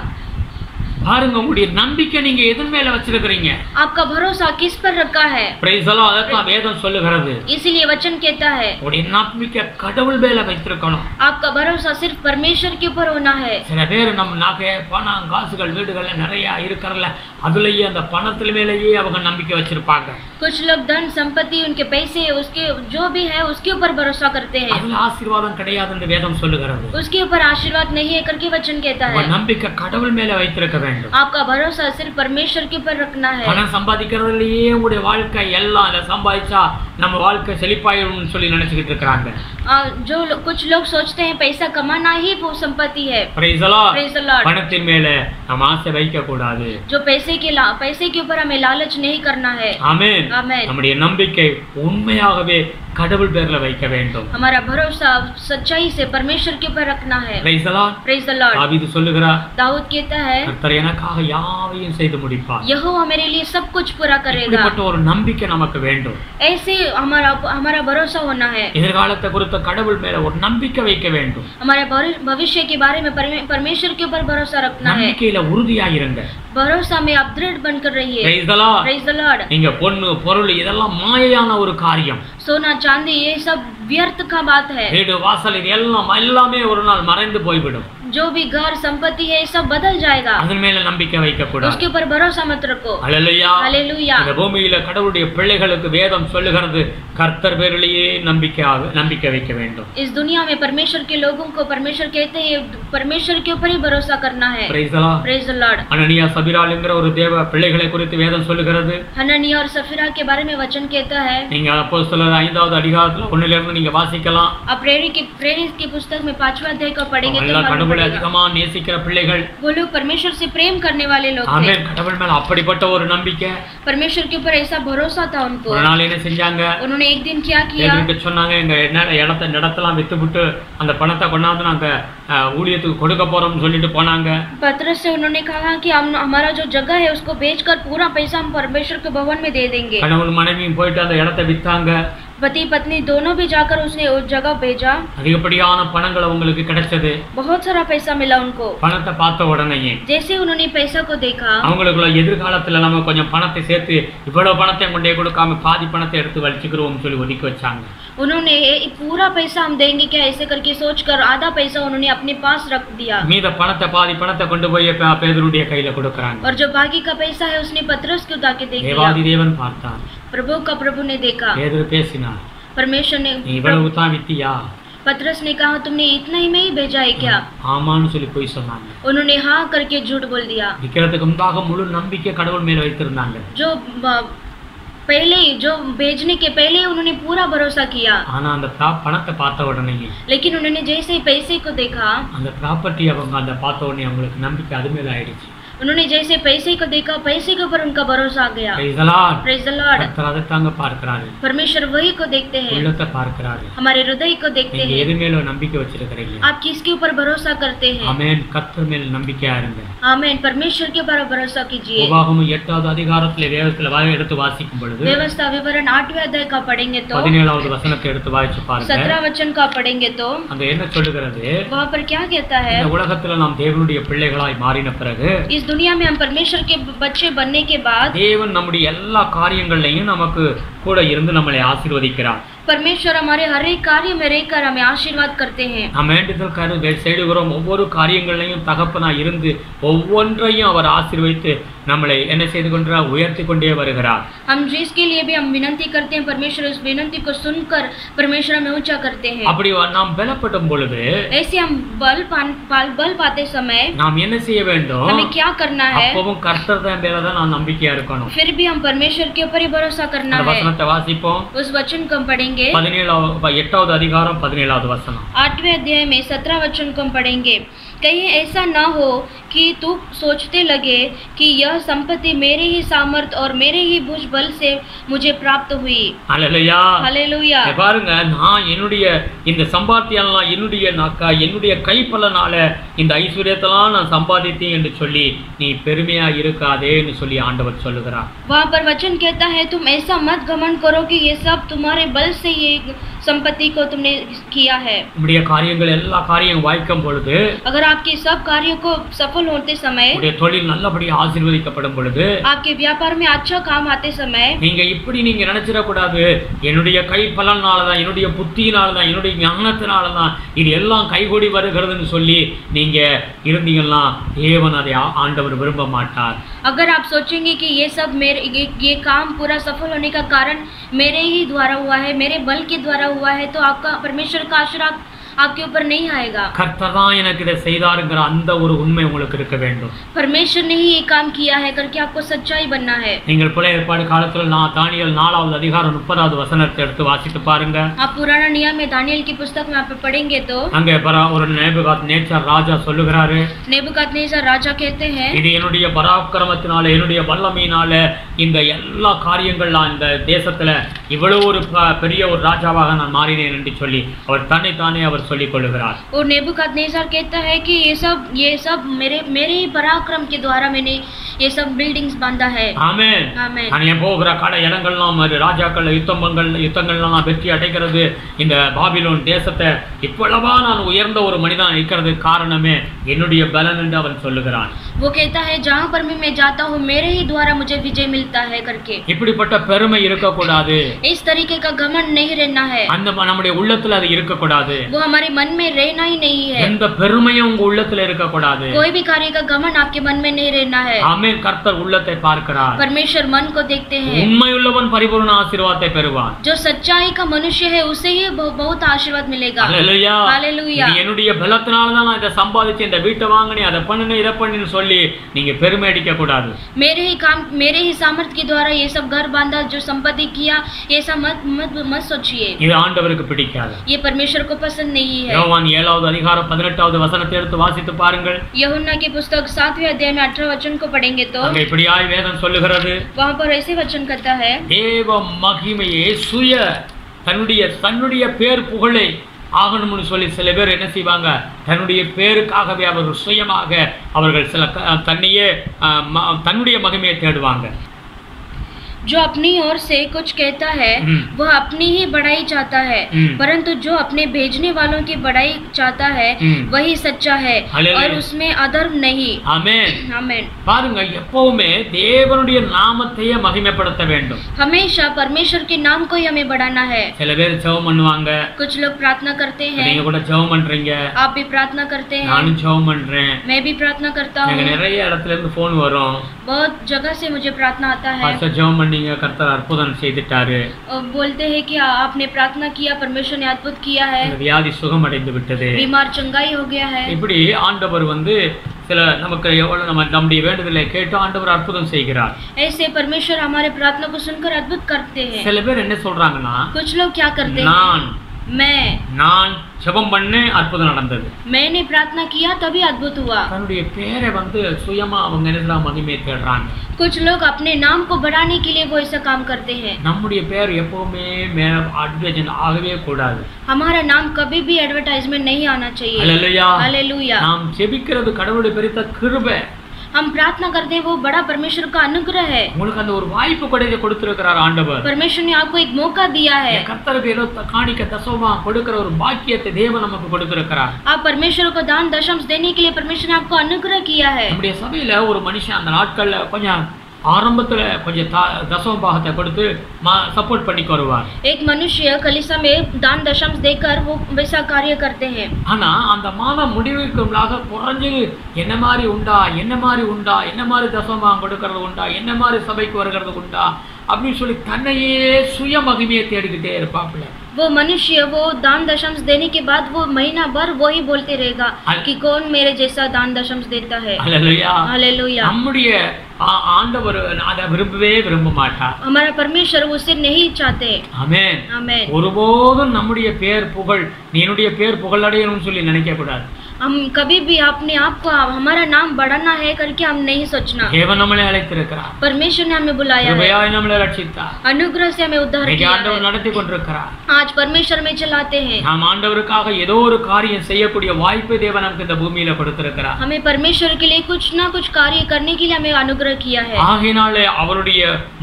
பாருங்க, உங்களுடைய நம்பிக்கை நீங்க எதன் மேல வச்சிருக்கீங்க? आपका भरोसा किस पर रखा है? Praise the Lord. அதான் வேதம் சொல்லுகிறது. इसीलिए वचन कहता है உங்களுடைய நம்பிக்கை கடவுள் மேல வைத்திருக்கணும். आपका भरोसा सिर्फ परमेश्वर के ऊपर होना है. சில பேர் நம்ம நகை பணம் காசுகள் வீடுகள்ல நிறைய இருக்கிறல, அதுலயே அந்த பணத்துல மேலேயே அவங்க நம்பிக்கை வச்சிருப்பாங்க. कुछ लोग धन संपत्ति उनके पैसे उसके जो भी है उसके ऊपर भरोसा करते हैं. அதுல ஆசீர்வாதம் கிடையாது என்று வேதம் சொல்லுகிறது. उसके ऊपर आशीर्वाद नहीं है करके वचन कहता है. நம்பிக்கை கடவுள் மேல வைத்திருக்க வேண்டும். आपका भरोसा सिर्फ परमेश्वर के ऊपर रखना है. பணம் சம்பாதிக்கிறதுலயே உங்களுடைய வாழ்க்கை எல்லாம் அதை சம்பாதிச்சா நம்ம வாழ்க்கை செழிப்பாயிரும் சொல்லி நினைச்சிட்டு இருக்காங்க. जो कुछ लोग सोचते हैं पैसा कमाना ही वो संपत्ति है. Praise the Lord. Praise the Lord. பணத்தின் மேல நாம் ஆசை வைக்க கூடாது. जो पैसे के ऊपर हमें लालच नहीं करना है. ஆமென். आमेन. நம்முடைய நம்பிக்கை உண்மையாகவே கடவுள் பேர்ல வைக்க வேண்டும். हमारा भरोसा सच्चाई से परमेश्वर के ऊपर रखना है. Praise the Lord. Praise the Lord. தாவீது சொல்லுகிறார், दाऊद कहता है கர்த்தர் எனக்காக யாவையும் செய்து முடிப்பார். यहोवा मेरे लिए सब कुछ पूरा करेगा. இப்படிப்பட்ட ஒரு நம்பிக்கை நமக்கு வேண்டும். ऐसे हमारा भरोसा होना है. எதிர்காலத்தை குறித்த கடவுள் மேல ஒரு நம்பிக்கை வைக்க வேண்டும். हमारे भविष्य के बारे में परमेश्वर के ऊपर भरोसा रखना है. நம்பிக்கையில உறுதியாயிருங்க. भरोसा में आप दृढ़ बनकर रहिए. Praise the Lord. Praise the Lord. நீங்க பொண்ணு பொருள் இதெல்லாம் மாயையான ஒரு காரியம். सोना चांदी ये सब व्यर्थ का बात है. வீடு வாசல் இது எல்லாமே ஒரு நாள் மறைந்து போய்விடும். जो भी घर संपत्ति है सब बदल जाएगा. அதன் மேல நம்பிக்கை வைக்க கூடாது. उसके ऊपर भरोसा मत रखो. ஹalleluya. हालेलुया. இந்த பூமியில கடவுளுடைய பிள்ளைகளுக்கு வேதம் சொல்லுகிறது, கர்த்தர் பேரிலேயே நம்பிக்கை வைக்க வேண்டும். इस दुनिया में परमेश्वर के लोगों को परमेश्वर कहते हैं परमेश्वर के ऊपर ही भरोसा करना है. Praise the Lord. Praise the Lord. அனனியா சபிரால் என்கிற ஒரு தேவ பிள்ளைகளை குறித்து வேதம் சொல்லுகிறது. हननिया और सफीरा के बारे में वचन कहता है. நீங்க அப்போஸ்தலர் 5வது அதிகாரத்துல 1ல இருந்து நீங்க வாசிக்கலாம். आप प्रेरित की पुस्तक में 5वां अध्याय को पढ़ेंगे तो மாलूम पड़ेगा. அதிகமா நேசிக்கிற பிள்ளைகள், वो लोग परमेश्वर से प्रेम करने वाले लोग थे. ஆமென். கடவுள் மேல அப்படிப்பட்ட ஒரு நம்பிக்கை. परमेश्वर के ऊपर ऐसा भरोसा था उनको. ஒரு நாள் என்ன செஞ்சாங்க? उन्होंने एक दिन क्या किया? எனக்கு சொன்னாங்க, எங்க இடத்தெல்லாம் வித்துவிட்டு அந்த பணத்தை கொண்டாந்து நாங்க ஊழியத்துக்கு கொடுக்க போறோம்னு சொல்லிட்டு போனாங்க. पतरस से उन्होंने कहा कि हम हमारा जो जगह है उसको बेचकर पूरा पैसा हम परमेश्वर के भवन में दे देंगे. கணவன் மனைவியும் போயிட்டு அந்த இடத்தை வித்தாங்க. पति पत्नी दोनों भी जाकर उसने उस जगह भेजा। அதிகப்படியான பணங்கள் அவங்களுக்கு கிடைச்சது. बहुत सारा पैसा मिला उनको। பணத்தை பார்த்த உடனேயே जैसे उन्होंने पैसा को देखा, அவங்களுக்குள்ள எதிர்காலத்துல நம்ம கொஞ்சம் பணத்தை சேர்த்து இவ்வளவு பணத்தை கொண்டே கொடுக்காம பாதி பணத்தை எடுத்து வச்சிக்கிறோம் சொல்லி ஒதுக்கி வச்சாங்க. उन्होंने पूरा पैसा हम देंगे क्या ऐसे करके सोचकर आधा पैसा उन्होंने अपने पास रख दिया। மீத பணத்தை பாதி பணத்தை கொண்டு போய் பேதுருடைய கையில கொடுக்கறாங்க. और जो बाकी का पैसा है उसने पतरस को ताके दे दिया। தேவாதி தேவன் பார்த்தார். प्रभु ने देखा। பேதுரு பேசினார். परमेश्वर ने இவ்வளவு தான் வித்தியா? पतरस ने कहा तुमने इतना ही में ही भेजा है क्या? ஆமான்னு சொல்லி போய் சொன்னாங்க. उन्होंने हाँ करके झूठ बोल दिया। விக்கிறதுக்கு முன்பாக முழு நம்பிக்கை கடவுள் மேல வைத்திருந்தாங்க. जो भेजने के पहले उन्होंने पूरा भरोसा किया। ஆனா அந்த பணத்தை பார்த்த உடனே, लेकिन उन्होंने जैसे ही पैसे को देखा, அந்த ப்ராப்பர்ட்டி அவங்க அந்த பார்த்த உடனே அவங்களுக்கு நம்பிக்கை அது மேல ஆயிடுச்சு. उन्होंने जैसे पैसे को देखा, पैसे के ऊपर उनका भरोसा आ गया। Praise the Lord. கர்த்தர் அதை தாங்க பார்க்கறாரு. परमेश्वर वही को देखते हैं, உள்ளத்தை பார்க்கறாரு. हमारे हृदय को देखते हैं। எது மேல நம்பிக்கை வச்சிருக்கீங்க? आप किसके ऊपर भरोसा करते हैं? ஆமென். கர்த்தர் மேல் நம்பிக்கையா இருங்க. आमेन। परमेश्वर के ऊपर भरोसा कीजिए। உபாகமம் 8வது அதிகாரத்திலே வேதத்துல எடுத்து வாசிக்கும் பொழுது, व्यवस्था विवरण 8वें अध्याय का पढ़ेंगे तो 17வது வசனத்தை எடுத்து வாசிச்சு பாருங்க. 17 वचन का पढ़ेंगे तो அங்க என்ன சொல்லுகிறது? वहां पर क्या कहता है? இந்த உலகத்துல நாம் தேவனுடைய பிள்ளைகளாய் மாறின பிறகு, इस दुनिया में हम परमेश्वर के बच्चे बनने के बाद தேவன் நம்முடைய எல்லா காரியங்களையும் நமக்கு கூட இருந்து நம்மளை ஆசீர்வதிக்கிறார். परमेश्वर हमारे हर एक कार्य में रहकर हमें आशीर्वाद करते हैं। நாம் வேண்டுதல் செய்கிறோம், ஒவ்வொரு காரியங்களையும் தகப்பனா இருந்து ஒவ்வொன்றையும் அவர் ஆசீர்வதித்து நம்மளை என்ன செய்து கொண்டார்? உயர்த்தி கொண்டே வருகிறார். हम जिसके लिए भी हम विनती करते हैं, परमेश्वर उस विनती को सुनकर परमेश्वर हमें ऊंचा करते हैं। அப்படி நாம் பலப்படும் பொழுது, ऐसे हम बल पाते समय நாம் என்ன செய்ய வேண்டும்? हमें क्या करना है? அப்பவும் கர்த்தர் மேல தான் நாம் நம்பிக்கையா இருக்கணும். फिर भी हम परमेश्वर के ऊपर ही भरोसा करना है। வசனத்தை வாசிப்போம். उस वचन को हम पढ़ेंगे। 8வது அதிகாரம் 17வது வசனம். 8वें अध्याय में 17 वचन को हम पढ़ेंगे। कहीं ऐसा न हो कि तू सोचते लगे कि यह संपत्ति मेरे ही सामर्थ और मेरे ही भुज बल से मुझे प्राप्त हुई। Hallelujah, hallelujah. பாருங்க, நான் என்னுடைய இந்த சம்பாத்தியெல்லாம் என்னுடைய கைப்பலனால இந்த ஐஸ்வர்யத்தெல்லாம் நான் சம்பாதித்தேன் என்று சொல்லி நீ பெருமையா இருக்காதேன்னு சொல்லி ஆண்டவர் சொல்லுகிறார். वहाँ पर वचन कहता है तुम ऐसा मत घमंड करो कि ये सब तुम्हारे बल से ये संपत्ति को तुमने किया है। உம்முடைய காரியங்கள் எல்லா காரியம் வாய்க்கும் பொழுது, अगर आपके सब कार्यों को सफल होते समय, உம்முடைய தொழில் நல்லபடியா ஆசீர்வதிக்கப்படும் பொழுது, आपके व्यापार में अच्छा काम आते समय, நீங்க நினைச்சிட கூடாது என்னுடைய கைப்பலனால தான், என்னுடைய புத்தியினால தான், என்னுடைய ஞானத்தினால தான் இது எல்லாம் கைகூடி வருகிறதுன்னு சொல்லி நீங்க இருந்தீங்கன்னா தேவன் அதை ஆண்டவர் விரும்ப மாட்டார். अगर आप सोचेंगे कि ये सब ये काम पूरा सफल होने का कारण मेरे ही द्वारा हुआ है, मेरे बल के द्वारा हुआ है, तो आपका परमेश्वर का आशीर्वाद आपके ऊपर नहीं आएगा। கர்த்தர் தான் எனக்கு இதை செய்தாருங்கிற அந்த ஒரு உண்மை உங்களுக்கு இருக்க வேண்டும். परमेश्वर ने ही ये काम किया है करके आपको सच्चाई बनना है। நீங்கள் பழைய ஏற்பாடு காலத்துல தானியேல் 4வது அதிகாரம் 30வது வசனத்தை எடுத்து வாசித்து பாருங்க. आप पुराना नियम में दानियेल की पुस्तक में आप पढ़ेंगे तो அங்கே ஒரு நேபுகாத்நேச்சார் ராஜா சொல்லுகிறாரு, नेबुकदनेस्सर राजा कहते हैं, இது என்னுடைய பராக்கிரமத்தினால என்னுடைய வல்லமையினால இந்த எல்லா காரியங்கள்லாம் இந்த தேசத்துல இவ்வளவு ஒரு பெரிய ஒரு ராஜாவாக நான் மாறினேன் என்று சொல்லி அவர் தன்னைத்தானே அவர் சொல்லிக் கொள்கிறார். और नेबुकदनेस्सर कहता है कि ये सब मेरे ही पराक्रम के द्वारा मैंने ये सब बिल्डिंग्स बांधा है। ஆமென். ஆமென். நான் போகிற கடை இடங்கள்லாம் ராஜாக்கள் யுத்தங்கள்லாம் வெற்றி அடைகிறது. இந்த பாபிலோன் தேசத்தை இவ்வளவா நான் உயர்ந்த ஒரு மனிதன் இருக்கிறது காரணமே என்னுடைய பலன் என்று அவன் சொல்லுகிறான். वो कहता है जहाँ पर भी मैं जाता हूँ मेरे ही द्वारा मुझे विजय मिलता है करके। இப்படிப்பட்ட பெருமை இருக்க கூடாது. इस तरीके का घमंड नहीं रहना है। அந்த நம்முடைய உள்ளத்துல அது இருக்க கூடாது. वो हमारे मन में रहना ही नहीं है। எந்த பெருமையும் உங்க உள்ளத்துல இருக்க கூடாது. कोई भी कार्य का घमंड आपके मन में नहीं रहना है। ஆமென். கர்த்தர் உள்ளத்தை பார்க்கிறார். परमेश्वर मन को देखते हैं। உண்மையுள்ளவன் பரிபூர்ண ஆசீர்வாதத்தை பெறுவான். जो सच्चाई का मनुष्य है उसे ही बहुत आशीर्वाद मिलेगा। Hallelujah, hallelujah. என்னுடைய பலத்தினால தான் நான் இதை சம்பாதிச்சேன், இந்த வீட்டை வாங்கினேன், அதை பண்ணினேன், இதை பண்ணினு சொல்லி நீங்க பெருமை அடிக்க கூடாது. मेरे ही सामर्थ्य के द्वारा ये सब घर बांधा, जो संपत्ति किया, ये सब मत सोचिए। இது ஆண்டவருக்கு பிடிக்காது. ये परमेश्वर को पसंद नहीं है। யோவான் 7வது அதிகாரம் 18வது வசனத்தை எடுத்து வாசித்து பாருங்கள். यूहन्ना की पुस्तक 7वें अध्याय में 18 वचन को पढ़ेंगे तो அங்கே இப்படியாய் வேதம் சொல்லுகிறது, वहाँ पर ऐसे वचन कहता है, தேவ மகிமையே தன்னுடைய பேர் புகழை ஆகணும்னு சொல்லி சில பேர் என்ன செய்வாங்க, தன்னுடைய பேருக்காகவே அவர்கள் சுயமாக அவர்கள் சில தன்னுடைய மகிமையை தேடுவாங்க. जो अपनी ओर से कुछ कहता है वह अपनी ही बड़ाई चाहता है, परंतु जो अपने भेजने वालों की बड़ाई चाहता है वही सच्चा है और उसमें अधर्म नहीं। ஆமென். आमेन। பாருங்க, எப்பவுமே தேவனுடைய நாமத்தையே மகிமைப்படுத்த வேண்டும். हमेशा परमेश्वर के नाम को ही हमें बढ़ाना है। சில பேர் ஜெபம் பண்ணுவாங்க, कुछ लोग प्रार्थना करते हैं, நீங்க கூட ஜெபம் பண்றீங்க, आप भी प्रार्थना करते हैं, நானும் ஜெபம் பண்றேன், मैं भी प्रार्थना करता हूँ, எனக்கு நிறைய இடத்துல இருந்து போன் வரும், बहुत जगह से मुझे प्रार्थना आता है, பாஸ்டர் ஜெபம் பண்ணீங்க, கர்த்தர் அற்புதம் செய்துட்டாரு, और बोलते हैं कि आपने प्रार्थना किया, परमेश्वर ने अद्भुत किया है, வியாதி சுகம் அடைந்து விட்டது, बीमार चंगाई हो गया है। இப்படி ஆண்டவர் சில நமக்கு எவ்வளவு நம்முடைய வேண்டுதலை கேட்டு ஆண்டவர் அற்புதம் செய்கிறார்। ऐसे परमेश्वर हमारे प्रार्थना को सुनकर अद्भुत करते हैं। சில பேர் என்ன சொல்றாங்கன்னா, कुछ लोग क्या करते हैं, நான் ஜெபம் பண்ணே அற்புதம் நடந்தது, मैंने प्रार्थना किया तभी अद्भुत हुआ। தன்னுடைய பேரை சுயமா அவங்க என்ன மகிமை தேடுறாங்க। कुछ लोग अपने नाम को बढ़ाने के लिए वो ऐसा काम करते हैं। நம்முடைய பேர் எப்பவுமே அட்வர்டைஸ்மென்ட் ஆகவே கூடாது। हमारा नाम कभी भी एडवर्टाइजमेंट नहीं आना चाहिए। Hallelujah, hallelujah. நாம் ஜெபிக்கிறது கடவுளுடைய பெரிய கிருபை, हम प्रार्थना करते हैं वो बड़ा परमेश्वर का अनुग्रह है। உங்களுக்கு அந்த ஒரு வாய்ப்பு கொடுத்திருக்கிறார் ஆண்டவர்। परमेश्वर ने आपको एक मौका दिया है। கர்த்தருக்கு ஏதோ காணிக்க தசமா கொடுக்கிற ஒரு பாக்கியத்தை தேவன் நமக்கு கொடுத்திருக்கிறார்। आप परमेश्वर को दान दशमांश देने के लिए परमेश्वर ने आपको अनुग्रह किया है। நம்முடைய சபையில ஒரு மனுஷன் அந்த நாட்கள்ல கொஞ்சம் ஆரம்பத்துல கொஞ்சம் தசம பாகத்தை கொடுத்து சப்போர்ட் பண்ணி வருவார்। एक मनुष्य कलीसिया में दान दशमांश देकर वो वैसा कार्य करते हैं। ஆனா அந்த மாதம் முடிவுக்குள்ளாக குறைஞ்சது என்ன மாதிரி உண்டா, என்ன மாதிரி தசம பாகம் கொடுக்கறது உண்டா, என்ன மாதிரி சபைக்கு வருகிறது உண்டா அப்படின்னு சொல்லி தன்னையே சுய மகிமையை தேடிக்கிட்டே இருப்பாப்ல। वो मनुष्य वो दान दशमांश देने के बाद वो महीना भर वो ही बोलते रहेगा कि कौन मेरे जैसा दान दशमांश देता है। Hallelujah, hallelujah. நம்முடைய ஆண்டவர் அதை விரும்ப மாட்டார்। हमारा परमेश्वर उसे नहीं चाहते। ஆமென், आमेन। ஒருபோதும் நம்முடைய பேர் புகழ் என்னுடைய பேர் புகழடையணும்னு சொல்லி நினைக்க கூடாது। हम कभी भी अपने आप को हमारा नाम बढ़ाना है करके हम नहीं सोचना। தேவன் நம்மளை அழைத்திருக்கிறார், परमेश्वर ने हमें बुलाया है, கிருபையாய் நம்மளை ரட்சித்தார், अनुग्रह से हमें उद्धार किया है, ஆண்டவர் நடத்தி கொண்டிருக்கிறார்। आज परमेश्वर में चलाते हैं। நாம் ஆண்டவருக்காக ஏதோ ஒரு காரியம் செய்யக்கூடிய வாய்ப்பை தேவன் நமக்கு இந்த பூமியில கொடுத்திருக்கிறார்। हमें परमेश्वर के लिए कुछ ना कुछ कार्य करने के लिए हमें अनुग्रह किया है। ஆகையினாலே அவருடைய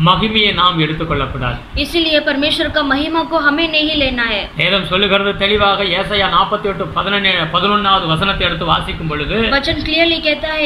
மகிமையை நாம் எடுத்துக்கொள்ளக்கூடாது। इसलिए परमेश्वर का महिमा को हमें नहीं लेना है। வேதம் சொல்லுகிறது தெளிவாக, ஏசாயா 48:11வது வசனத்தை எடுத்து வாசிக்கும் பொழுது वचन क्लियरली कहता है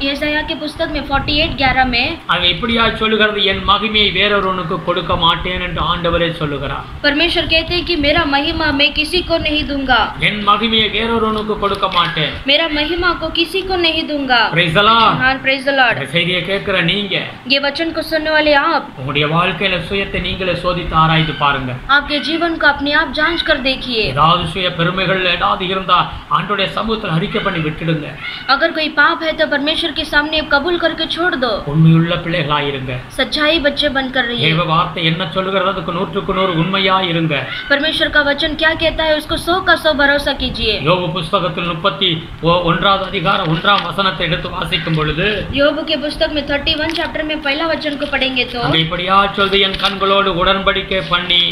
यशायाह के पुस्तक में 48:11 में, அங்க இப்படியா சொல்லுகிறது, என் மகிமையை வேறொருவனுக்கு கொடுக்க மாட்டேன் என்று ஆண்டவரே சொல்லுகிறார்। परमेश्वर कहते हैं कि मेरा महिमा मैं किसी को नहीं दूंगा, என் மகிமையை வேறொருவனுக்கு கொடுக்க மாட்டேன், मेरा महिमा को किसी को नहीं दूंगा। Praise the Lord। हाँ, प्रेज द लॉर्ड। இந்த செய்தியை கேட்கிற நீங்க ये वचन को सुनने वाले आप உங்களுடைய வாழ்க்கையில சுயத்தை நீங்களே சோதித்து ஆராய்ந்து பாருங்க। आपके जीवन को अपने आप जांच कर देखिए। ஏதாவது சுய பெருமைகள் ஏதாவது இருந்தா ஆண்டவருடைய சமூகத்தில் அறிக்கை பண்ணி விட்டுடுங்க। अगर कोई पाप है तो परमेश्वर के सामने कबूल करके छोड़ दो। உண்மையுள்ள பிள்ளைகளாயிருங்க, सच्चाई बच्चे बनकर रहिए। தேவ வார்த்தை என்ன சொல்லுகிறது அதுக்கு 100% உண்மையா இருங்க। परमेश्वर का वचन क्या कहता है उसको 100% भरोसा कीजिए। யோபு புத்தகத்தில் 31வது அதிகாரம் 1ஆம் வசனத்தை எடுத்து வாசிக்கும் பொழுது, யோபு के पुस्तक में 31 चैप्टर में पहला वचन को पढ़ेंगे तो இப்படியா சொல்து, என் கண்களோடு உடன்படிக்கை பண்ணி,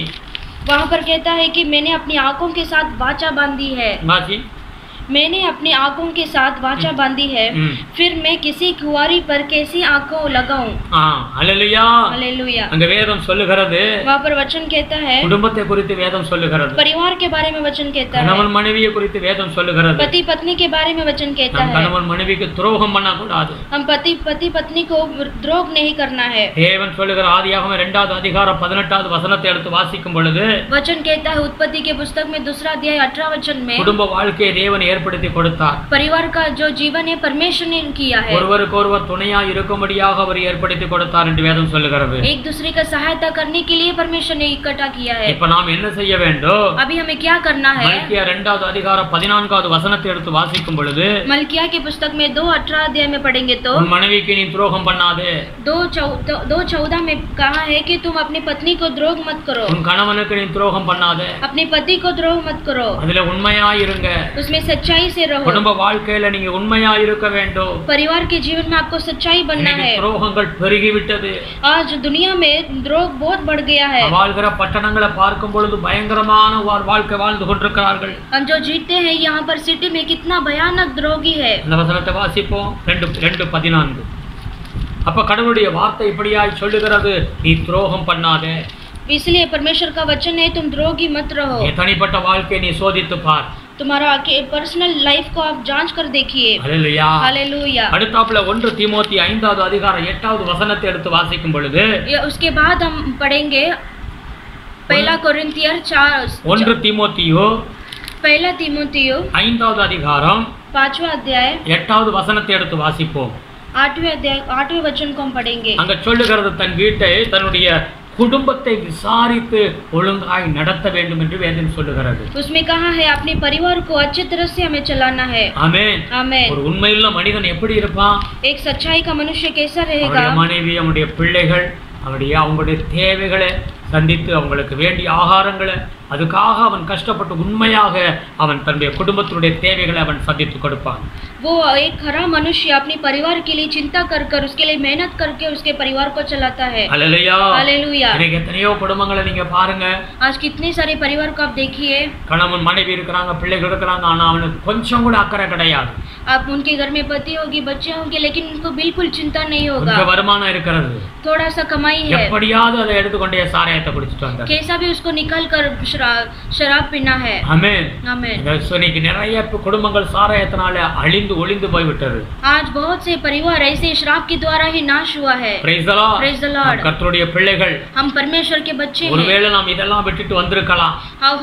वहाँ पर कहता है कि मैंने अपनी आंखों के साथ वाचा बांधी है। வாசி, मैंने अपनी आंखों के साथ वाचा बांधी है, फिर मैं किसी कुंवारी पर कैसी आंखों लगाऊं। Hallelujah, hallelujah. அங்க வேதம் சொல்லுகிறது, वहाँ पर वचन कहता है குடும்பத்தை குறித்து வேதம் சொல்லுகிறது, परिवार के बारे में वचन कहता है, கணவன் மனைவியை குறித்து வேதம் சொல்லுகிறது, पति पत्नी के बारे में वचन कहता है, கணவன் மனைவிக்கு துரோகம் பண்ண கூடாது, हम पति पत्नी को द्रोह नहीं करना है। தேவன் சொல்லுகிற ஆதியாகமம் 2வது அதிகாரம் 18வது வசனத்தை எடுத்து வாசிக்கும் பொழுது, वचन कहता है उत्पत्ति के पुस्तक में 2 अध्याय 18 वचन में, குடும்ப வாழ்க்கையை தேவன் ஏற்படுத்தி கொடுத்தார், परिवार का जो जीवन है परमेश्वर ने किया है, ஒருவருக்கு ஒருவர் துணையா இருக்கும்படியாக அவர் ஏற்படுத்தி கொடுத்தார் என்று வேதம் சொல்லுகிறது। एक दूसरे का सहायता करने के लिए परमेश्वर ने इकट्ठा किया है। இப்ப நாம் என்ன செய்ய வேண்டும்? अभी हमें क्या करना है? மல்கியா 2வது அதிகாரம் 14வது வசனத்தை எடுத்து வாசிக்கும் பொழுது, मल्किया के पुस्तक में 2:18 अध्याय में पढ़ेंगे तो, உன் மனைவிக்கு நீ துரோகம் பண்ணாதே, 2:14 में कहा है कि तुम अपनी पत्नी को द्रोह मत करो, உன் கணவனுக்கு நீ துரோகம் பண்ணாதே, अपने पति को द्रोह मत करो, அதுல உண்மையா இருங்க, उसमें सच्चाई से रहो। குடும்ப வாழ்க்கையில நீங்க உண்மையா இருக்க வேண்டும்। परिवार के जीवन में आपको सच्चाई बनना है। துரோகங்கள் பெருகி விட்டது, आज दुनिया में द्रोह बहुत बढ़ गया है। வாழ்கிற பட்டணங்களை பார்க்கும் பொழுது பயங்கரமான வாழ்க்கை வாழ்ந்து கொண்டிருக்கிறார்கள்। हम जो जीते हैं यहाँ पर सिटी में कितना भयानक द्रोही है। அந்த வசனத்தை வாசிப்போம், 2:14। அப்ப கடவுளுடைய வார்த்தை இப்படியாய் சொல்லுகிறது, நீ துரோகம் பண்ணாதே. इसलिए परमेश्वर का वचन है तुम द्रोही मत रहो। தனிப்பட்ட வாழ்க்கையை நீ சோதித்து பார். तुम्हारा पर्सनल लाइफ को आप जांच कर देखिए। Hallelujah hallelujah. அடுத்தாப்புல 1 தீமோத்தி 5வது அதிகாரம் 8வது வசனத்தை எடுத்து வாசிக்கும் பொழுது उसके बाद हम पढ़ेंगे पहला कोरिन्थियर 1 தீமோத்தியோ 5வது அதிகாரம் 5वां अध्याय 8வது வசனத்தை எடுத்து வாசிப்போம். 8वें वचन को हम पढ़ेंगे। அங்க சொல்லுகிறது தன் வீட்டை தன்னுடைய குடும்பத்தை விசாரித்து ஒழுங்காய் நடத்த வேண்டும் என்று வேதம் சொல்லுகிறது. उसमें कहा है अपने परिवार को अच्छी तरह से हमें चलाना है। ஆமென் आमेन। ஒரு உண்மையுள்ள மனிதன் எப்படி இருப்பான்? एक सच्चाई का मनुष्य कैसा रहेगा? அவருடைய மனைவி, அவருடைய பிள்ளைகள், அவங்களுடைய தேவைகளை சந்தித்து அவங்களுக்கு வேண்டிய ஆகாரங்களை அதுக்காக அவன் கஷ்டப்பட்டு உண்மையாக அவன் தன்னுடைய குடும்பத்தினுடைய தேவைகளை அவன் சந்தித்து கொடுப்பான். वो एक खरा मनुष्य अपने परिवार के लिए चिंता कर कर उसके लिए मेहनत करके उसके परिवार को चलाता है। Hallelujah hallelujah. இன்னைக்கு எத்தனையோ குடும்பங்களை நீங்க பாருங்க. आज कितने सारे परिवार को आप देखिए, கணவன் மனைவி இருக்காங்க, பிள்ளைகள் இருக்காங்க, ஆனா அவனுக்கு கொஞ்சம் கூட அக்கறை கிடையாது. आप उनके घर में पति होगी, बच्चे होंगे, लेकिन उनको बिल्कुल चिंता नहीं होगा। उनका வருமானம் இருக்கிறது, थोड़ा सा कमाई है, எப்படியாவது அதை எடுத்துக்கொண்டே சாராயத்தை குடிச்சிட்டு வந்தார். कैसा भी उसको निकाल कर शराब पीना है। ஆமென் आमेन। இன்னைக்கு நிறைய குடும்பங்கள் சாராயத்தினால அழிந்து ஒளிந்து போய் விட்டது. आज बहुत से परिवार ऐसे शराब के द्वारा ही नाश हुआ है। Praise the Lord। Praise the Lord। கர்த்தருடைய பிள்ளைகள், हम परमेश्वर के बच्चे हैं। ஒருவேளை நாம் இதெல்லாம் விட்டுட்டு வந்திருக்கலாம்.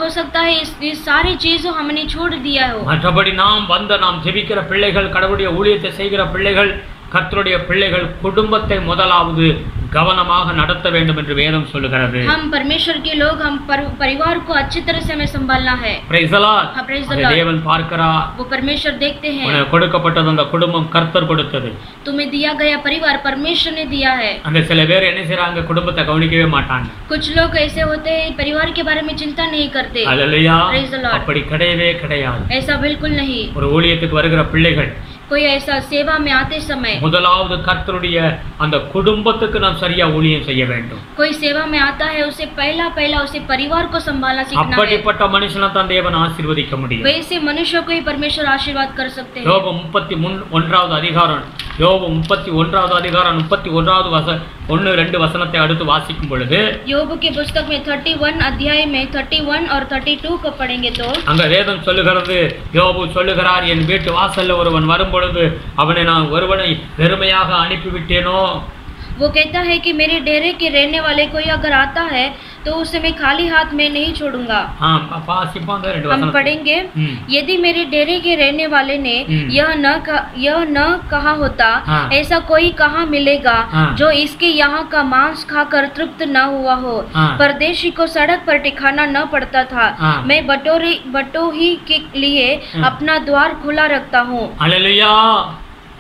हो सकता है इस सारी चीजों हमने छोड़ दिया हो। மற்றபடி நாம் ஜெபிக்கிற பிள்ளைகள், கடவுளுடைய ஊழியத்தை செய்கிற பிள்ளைகள், கர்த்தருடைய பிள்ளைகள் குடும்பத்தை முதலாவது கவனமாக நடத்த வேண்டும் என்று வேதம் சொல்லுகிறது. हम परमेश्वर के लोग, हम परिवार को अच्छी तरह से हमें संभालना है। Praise the Lord। हाँ, praise the Lord। தேவன் பார்க்கிறார், वो परमेश्वर देखते हैं। உனக்கு கொடுக்கப்பட்டது அந்த குடும்பம் கர்த்தர் கொடுத்தது. तुम्हें दिया गया परिवार परमेश्वर ने दिया है। அந்த சில பேர் என்ன செய்றாங்க, குடும்பத்தை கவனிக்கவே மாட்டாங்க. कुछ लोग ऐसे होते हैं परिवार के बारे में चिंता नहीं करते। ஹல்லேலூயா। Praise the Lord। அப்படி கிடையவே கிடையாது. ऐसा बिल्कुल नहीं। ஒரு ஊழியத்துக்கு வருகிற பிள்ளைகள் कोई ऐसा सेवा में आते समय முதலாவது கர்த்தருடைய அந்த குடும்பத்துக்கு நாம் சரியா ஊழியம் செய்ய வேண்டும். कोई सेवा में आता है उसे पहला उसे परिवार को संभालना सीखना है। அப்படிப்பட்ட மனுஷனை தான் தேவன் ஆசீர்வதிக்க முடியும். वैसे मनुष्य को ही परमेश्वर आशीर्वाद कर सकते हैं। யோபு 31வது அதிகாரம் 31வது 1-2 வசனத்தை அடுத்து வாசிக்கும் பொழுது யோபு के पुस्तक में 31 अध्याय में 31 और 32 को पढ़ेंगे तो அங்க வேதம் சொல்லுகிறது, யோபு சொல்லுகிறார், என் வீட்டு வாசல்ல ஒருவன் வரும்பொழுது அவனை நான் ஒருவனை வெறுமையாக அனுப்பிவிட்டேனோ. वो कहता है कि मेरे डेरे के रहने वाले कोई अगर आता है तो उसे मैं खाली हाथ में नहीं छोड़ूंगा। हम पढ़ेंगे, यदि मेरे डेरे के रहने वाले ने यह न कहा होता, ऐसा कोई कहाँ मिलेगा जो इसके यहाँ का मांस खाकर तृप्त न हुआ हो। परदेशी को सड़क पर ठिकाना न पड़ता था। मैं बटोही के लिए अपना द्वार खुला रखता हूँ। हालेलुया।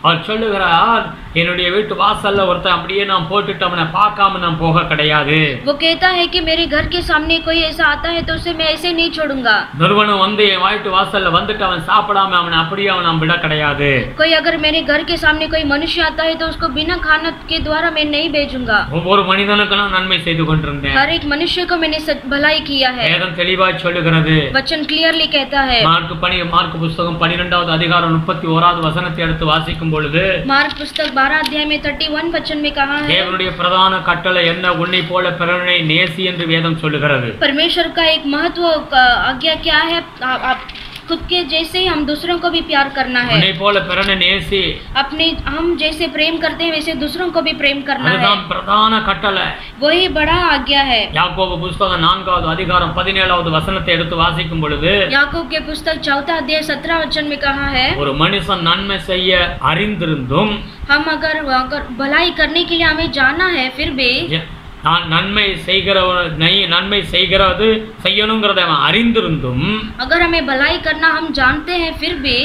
அவர் சொல்லுகிறார், என்னுடைய வீட்டு வாசல்ல ஒருத்தன் அப்படியே நான் போட்டுட்டு அவனை பார்க்காம நான் போக கிடையாது. वो कहता है कि मेरे घर के सामने कोई ऐसा आता है तो उसे मैं ऐसे नहीं छोड़ूंगा। நிறுவனம் வந்து என் வீட்டு வாசல்ல வந்துட்டு அவன் சாப்பிடாம அவனை அப்படியே அவன் விட கிடையாது. कोई अगर मेरे घर के सामने कोई मनुष्य आता है तो उसको बिना खाना के द्वारा मैं नहीं भेजूंगा। ஒவ்வொரு மனிதனுக்கு நான் நன்மை செய்து கொண்டிருந்தேன். हर एक मनुष्य को मैंने भलाई किया है। வேதம் தெளிவாய் சொல்லுகிறது, वचन क्लियरली कहता है। மார்க்கு புத்தகம் 12வது அதிகாரம் 31வது வசனத்தை எடுத்து வாசிக்கும் பொழுது मार्क पुस्तक 12 अध्याय में 31 वचन में कहा है, தேவனுடைய பிரதான கட்டளை என்ன, உன்னை போல பிறனை நேசி என்று வேதம் சொல்லுகிறது. परमेश्वर का एक महत्व आज्ञा क्या है, आप खुद के जैसे ही हम दूसरों को भी प्यार करना है। உன்னை போல பிறனை நேசி, अपने हम जैसे प्रेम करते हैं वैसे दूसरों को भी प्रेम करना है। அதுதான் பிரதான கட்டளை, वही बड़ा आज्ञा है। யாக்கோபு புத்தகம் 4வது அதிகாரம் 17வது வசனத்தை எடுத்து வாசிக்கும் பொழுது याकूब के पुस्तक 4 अध्याय 17 वचन में कहा है, ஒரு மனுஷன் நன்மை செய்ய அறிந்திருந்தும், हम अगर भलाई करने के लिए हमें जाना है फिर भी நான் நன்மை செய்கிறது செய்யணுங்கிறத அவன் அறிந்திருந்தும், अगर हमें भलाई करना हम जानते हैं फिर भी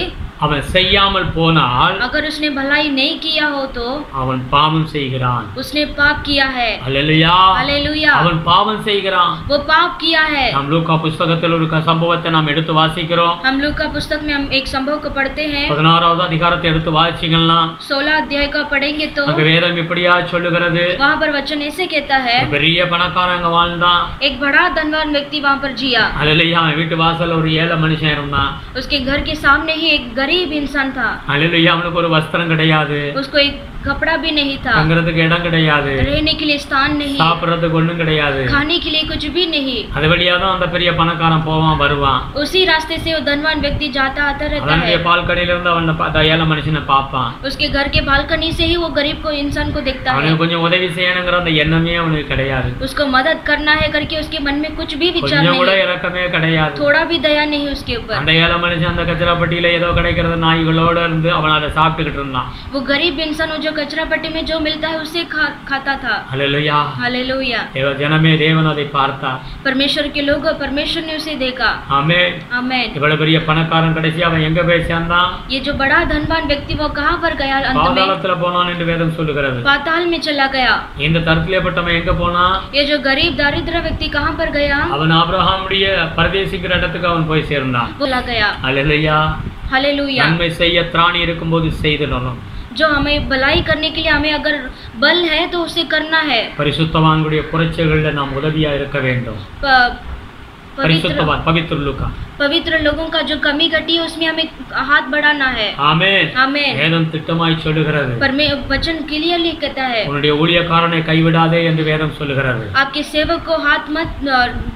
அவன் செய்யாமல் போனால், अगर उसने भलाई नहीं किया हो तो அவன் பாவம் செய்கிறான். उसने पाप किया है। ஹல்லேலூயா। हालेलुया। அவன் பாவம் செய்கிறான். वो पाप किया है। நாம் லூக்கா புத்தகத்தில் ஒரு சம்பவத்தை நாம் எடுத்து வாசிக்கிறோம். हम लूका पुस्तक में हम एक संभव को पढ़ते हैं। 16வது அதிகாரத்தை எடுத்து வாசிங்கன்னா 16 अध्याय का पढ़ेंगे तो அங்க வேதம் இப்படியா சொல்லுகிறது, वहाँ पर वचन ऐसे कहता है, பெரிய பணக்காரங்க வாழ்ந்தான். एक बड़ा धनवान व्यक्ति वहाँ पर जिया। ஹல்லேலூயா। வீட்டு வாசல்ல ஒரு ஏழை மனுஷன் இருந்தான். उसके घर के सामने ही एक गरीब इंसान था। ஹல்லேலூயா। அவனுக்கு ஒரு வஸ்திரம் கிடையாது, उसको एक कपड़ा भी नहीं था, தங்கறதுக்கு இடம் கிடையாது, रहने के लिए स्थान नहीं, சாப்பிடுறதுக்கு ஒண்ணும் கிடையாது. खाने के लिए कुछ भी नहीं. அது வழியா தான் அந்த பெரிய பணக்காரன் போவான் வருவான். उसी रास्ते से वो धनवान व्यक्ति जाता आता रहता है. அவனுடைய பால்கடையில இருந்து அவன் ஏழை மனுஷனை பார்ப்பான். उसके घर के बालकनी से ही वो गरीब को इंसान को देखता है. அவனுக்கு கொஞ்சம் உதவி செய்யணுங்கிற அந்த எண்ணமே அவனுக்கு கிடையாது. उसको मदद करना है करके उसके मन में कुछ भी विचार கொஞ்சம் கூட नहीं, இரக்கமே கிடையாது. थोड़ा भी दया नहीं उसके ऊपर. அந்த ஏழை மனுஷன் அந்த கச்சரா பட்டியில ஏதோ கிடைக்கிறது நாய்களோட இருந்து அவன் அதை சாப்பிட்டுக்கிட்டு இருந்தான். वो गरीब इंसान जो कचरा पट्टी में जो मिलता है उसे खाता था. Hallelujah, hallelujah. தேவ ஜனமே தேவன் அதை பார்த்தார். परमेश्वर के लोग परमेश्वर ने उसे देखा. ஆமென், आमेन. இவ்வளவு பெரிய பணக்காரன் கடைசி அவன் எங்க போய் சேர்ந்தான்? ये जो बड़ा धनवान व्यक्ति वो कहाँ पर गया? अंत में பாதாளத்துல போனான் என்று வேதம் சொல்லுகிறது. पाताल में चला गया. இந்த தரித்திரப்பட்டவன் எங்க போனான்? ये जो गरीब दारिद्र व्यक्ति कहाँ पर गया? அவன் ஆபிரகாமுடைய பரதேசிக்கிற இடத்துக்கு அவன் போய் சேர்ந்தான். बोला गया. Hallelujah, hallelujah. நன்மை செய்ய திராணி இருக்கும்போது செய்திடணும். जो हमें भलाई करने के लिए हमें अगर बल है तो उसे करना है. பரிசுத்தவான்களுடைய குறைச்சல்கள்ல நாம் உதவியா இருக்க வேண்டும். பரிசுத்தவான் பவித்திர லூக்கா, पवित्र लोगों का जो कमी घटी है उसमें हमें हाथ बढ़ाना है. ஆமென். आमेन. வேதம் திட்டமாய் சொல்லுகிறது. वचन क्लियरली कहता है உன்னுடைய ஊழியக்காரனை கைவிடாதே என்று வேதம் சொல்லுகிறது. आपके सेवक को हाथ मत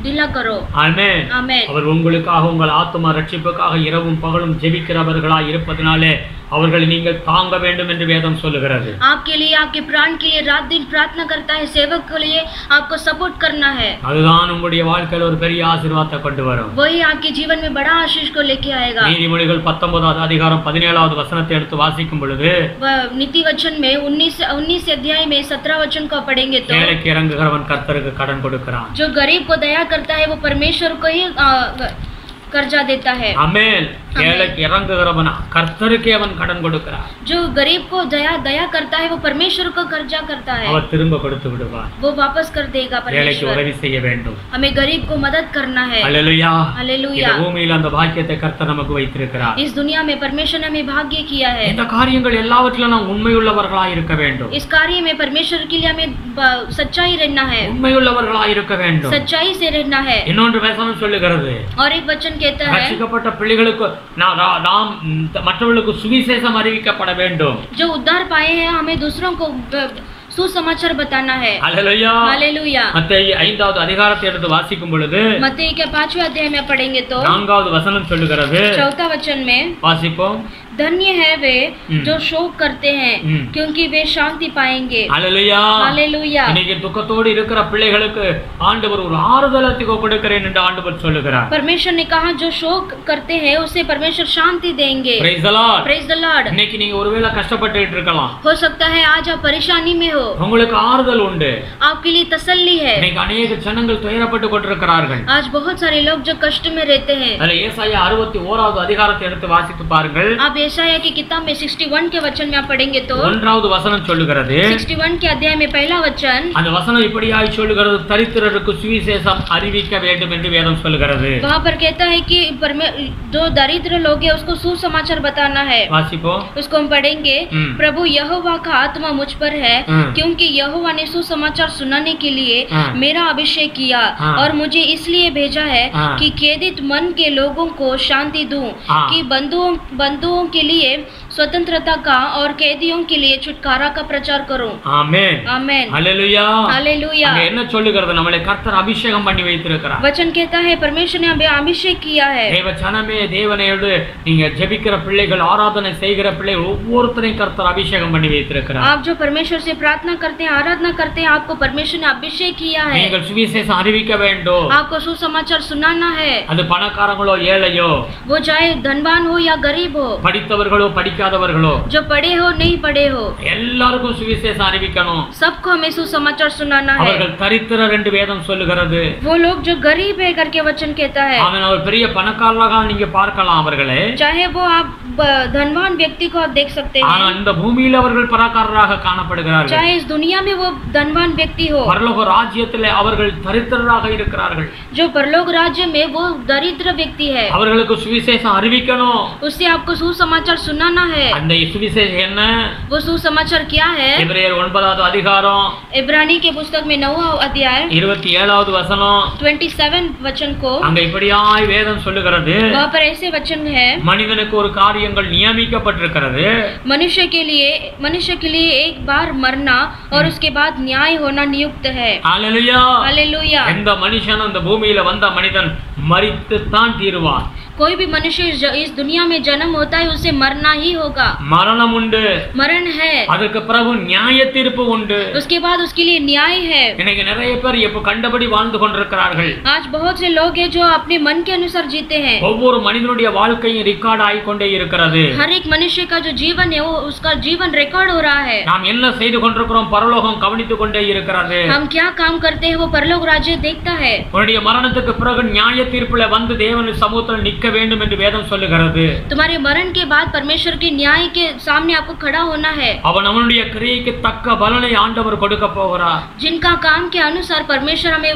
ढीला करो. ஆமென். आमेन. அவர் உங்களுக்காக உங்கள் ஆத்துமா ரட்சிப்புக்காக இரவும் பகலும் ஜெபிக்கிறவர்களாய் இருப்பதனாலே அவர்களை நீங்கள் தாங்க வேண்டும் என்று வேதம் சொல்லுகிறது. आपके लिए आपके प्राण के लिए रात दिन प्रार्थना करता है. सेवक के लिए आपको सपोर्ट करना है. அதுதான் உங்களுடைய வாழ்க்கையில் ஒரு பெரிய ஆசீர்வாதத்தை கொண்டு வரும். वही आपके जीवन में बड़ा आशीष को लेके आएगा. நீதிமொழிகள் 19வது அதிகாரம் 17வது வசனத்தை எடுத்து வாசிக்கும் பொழுது नीति वचन में 19 अध्याय में 17 वचन को पढ़ेंगे तो ஏழைக்கு இறங்குகிறவன் கர்த்தருக்கு கடன் கொடுக்கிறான். जो गरीब को दया करता है वो परमेश्वर को ही कर्जा देता है. ஆமென். ஏழைக்கு இறங்குகிறவன் கர்த்தருக்கே அவன் கடன் கொடுக்கிறான். जो गरीब को दया करता है वो परमेश्वर को कर्जा करता है. அவர் திரும்ப கொடுத்து விடுவார். वो वापस कर देगा ஏழைக்கு परमेश्वर. உதவி செய்ய வேண்டும். हमें गरीब को मदद करना है. அல்லேலூயா. हालेलुया. இந்த பூமியில் அந்த பாக்கியத்தை கர்த்தர் நமக்கு வைத்திருக்கிறார். इस दुनिया में परमेश्वर ने हमें भाग्य किया है. இந்த காரியங்கள் எல்லாவற்றிலும் நாம் உண்மையுள்ளவர்களாய் இருக்க வேண்டும். इस कार्य में परमेश्वर के लिए हमें सच्चाई रहना है. உண்மையுள்ளவர்களாய் இருக்க வேண்டும். सच्चाई से रहना है. இன்னொன்று வசனம் சொல்லுகிறது. और एक वचन कहता है ரட்சிக்கப்பட்ட பிள்ளைகளுக்கு நாம் மற்றவர்களுக்கு சுவிசேஷம் அறிவிக்கப்பட வேண்டும். जो उद्धार पाए हैं हमें दूसरों को सुसमाचार बताना है. हालेलुया. हालेलुया. மத்தேயு 5வது அதிகாரத்தை எடுத்து வாசிக்கும் பொழுது मत्ती के 5वें अध्याय में पढ़ेंगे तो 4வது வசனம் சொல்லுகிறது. 4था वचन में வாசிப்போம். धन्य है वे जो शोक करते हैं क्योंकि वे शांति पाएंगे. हालेलुया. हालेलुया. இன்னைக்கு துக்கத்தோடு இருக்கிற பிள்ளைகளுக்கு ஆண்டவர் ஒரு ஆறுதலத்தை கொடுக்கிறேன் என்று ஆண்டவர் சொல்லுகிறார். परमेश्वर ने कहा जो शोक करते हैं उसे परमेश्वर शांति देंगे. Praise the Lord. Praise the Lord. இன்னைக்கு நீங்க ஒருவேளை கஷ்டப்பட்டுட்டு இருக்கலாம். हो सकता है आज आप परेशानी में हो. உங்களுக்கு ஆறுதல் உண்டு. आपके लिए तसल्ली है. இன்னைக்கு अनेक ஜனங்கள் துயரப்பட்டு கொண்டிருக்கிறார்கள். आज बहुत सारे लोग जो कष्ट में रहते हैं. அதுல ஏசாயா 61வது அதிகாரத்தை எடுத்து வாசித்து பாருங்கள். आप ஏசாயா की किताब में 61 के वचन में आप पढ़ेंगे तो 1வது வசனம் சொல்லுகிறது. 61 के अध्याय में पहला वचन அந்த வசனம் இப்படியாய் சொல்லுகிறது. தரித்திரருக்கு சுவிசேஷம் அறிவிக்க வேண்டும் என்று வேதம் சொல்லுகிறது. वहाँ पर कहता है कि जो दरिद्र लोग हैं उसको सुसमाचार बताना है. வாசிப்போம். उसको हम पढ़ेंगे. प्रभु यहोवा का आत्मा मुझ पर है क्योंकि यहोवा ने सुसमाचार सुनाने के लिए मेरा अभिषेक किया और मुझे इसलिए भेजा है कि खेदित मन के लोगों को शांति दूं, कि बंधुओं के लिए स्वतंत्रता का और कैदियों के लिए छुटकारा का प्रचार करूं. आमेन. आमेन. हालेलुया. हालेलुया. அங்க என்ன சொல்லுகிறது? நம்மளை கர்த்தர் அபிஷேகம் பண்ணி வைத்திருக்கிறார். वचन कहता है परमेश्वर ने हमें अभिषेक किया है. தேவ ஜனமே தேவனையோடு நீங்க ஜெபிக்கிற பிள்ளைகள் ஆராதனை செய்கிற பிள்ளைகள் ஒவ்வொருத்தரையும் கர்த்தர் அபிஷேகம் பண்ணி வைத்திருக்கிறார். आप जो परमेश्वर से प्रार्थना करते हैं आराधना करते हैं आपको परमेश्वर ने अभिषेक किया है. நீங்கள் சுவிசேஷம் அறிவிக்க வேண்டும். आपको सुसमाचार सुनाना है. அது பணக்காரங்களோ ஏழையோ, वो चाहे धनवान हो या गरीब हो, படித்தவர்களோ படிக்காதவர்களோ, जो पढ़े हो नहीं पढ़े हो, எல்லாருக்கும் சுவிசேஷம் அறிவிக்கணும். सबको हमें सुसमाचार सुनाना है. அவர்கள் தரித்திரர் என்று வேதம் சொல்லுகிறது. वो लोग जो गरीब है करके वचन कहता है. அவன் ஒரு பெரிய பணக்காரராக நீங்க பார்க்கலாம் அவர்களே. चाहे वो आप धनवान व्यक्ति को आप देख सकते हैं. ஆனால் இந்த பூமியில் அவர்கள் பணக்காரராக காணப்படுகிறார்கள். चाहे इस दुनिया में वो धनवान व्यक्ति हो, பரலோக ராஜ்யத்திலே அவர்கள் தரித்திரராக இருக்கிறார்கள். जो परलोक राज्य में वो दरिद्र व्यक्ति है. அவர்களுக்கு சுவிசேஷம் அறிவிக்கணும். उससे आपको सुसमाचार सुनाना है. அந்த சுவிசேஷம் என்ன? वो सुसमाचार क्या है? எபிரேயர் 9வது அதிகாரம் इब्रानी के पुस्तक में 9वां अध्याय 27வது வசனம் 27 वचन को அங்க இப்படியாய் வேதம் சொல்லுகிறது. वहाँ पर ऐसे वचन है மனிதனுக்கு ஒரு காரியம் காரியங்கள் நியமிக்கப்பட்டிருக்கிறது. मनुष्य के लिए एक बार मरना और उसके बाद न्याय होना नियुक्त है. ஹல்லேலூயா. हालेलुया. எந்த மனுஷனும் இந்த பூமியில வந்த மனிதன் மரித்து தான் தீருவான். कोई भी मनुष्य इस दुनिया में जन्म होता है उसे मरना ही होगा. மரணம் உண்டு, मरण है, அதுக்கு பிறகு நியாய தீர்ப்பு உண்டு. उसके बाद उसके लिए न्याय है. இன்னைக்கு நிறைய பேர் இப்ப கண்டபடி வாழ்ந்து கொண்டிருக்கிறார்கள். आज बहुत से लोग हैं जो अपने मन के अनुसार जीते हैं. ஒவ்வொரு மனிதனுடைய வாழ்க்கையும் ரெக்கார்ட் ஆகிக்கொண்டே இருக்கிறது. हर एक मनुष्य का जो जीवन है वो उसका जीवन रिकॉर्ड हो रहा है. நாம் என்ன செய்து கொண்டிருக்கிறோம் பரலோகம் கவனித்துக் கொண்டே இருக்கிறது. हम क्या काम करते हैं वो परलोक राज्य देखता है. உன்னுடைய மரணத்துக்கு பிறகு நியாய தீர்ப்புல வந்து தேவனின் சமூகத்தில் நிற்க வேண்டும் என்று வேதம் சொல்லுகிறது. तुम्हारे मरण के बाद परमेश्वर के न्याय के सामने आपको खड़ा होना है. அவன் அவனுடைய கிரியைக்கு தக்க பலனை ஆண்டவர் கொடுக்க போகிறார். जिनका काम के अनुसार परमेश्वर हमें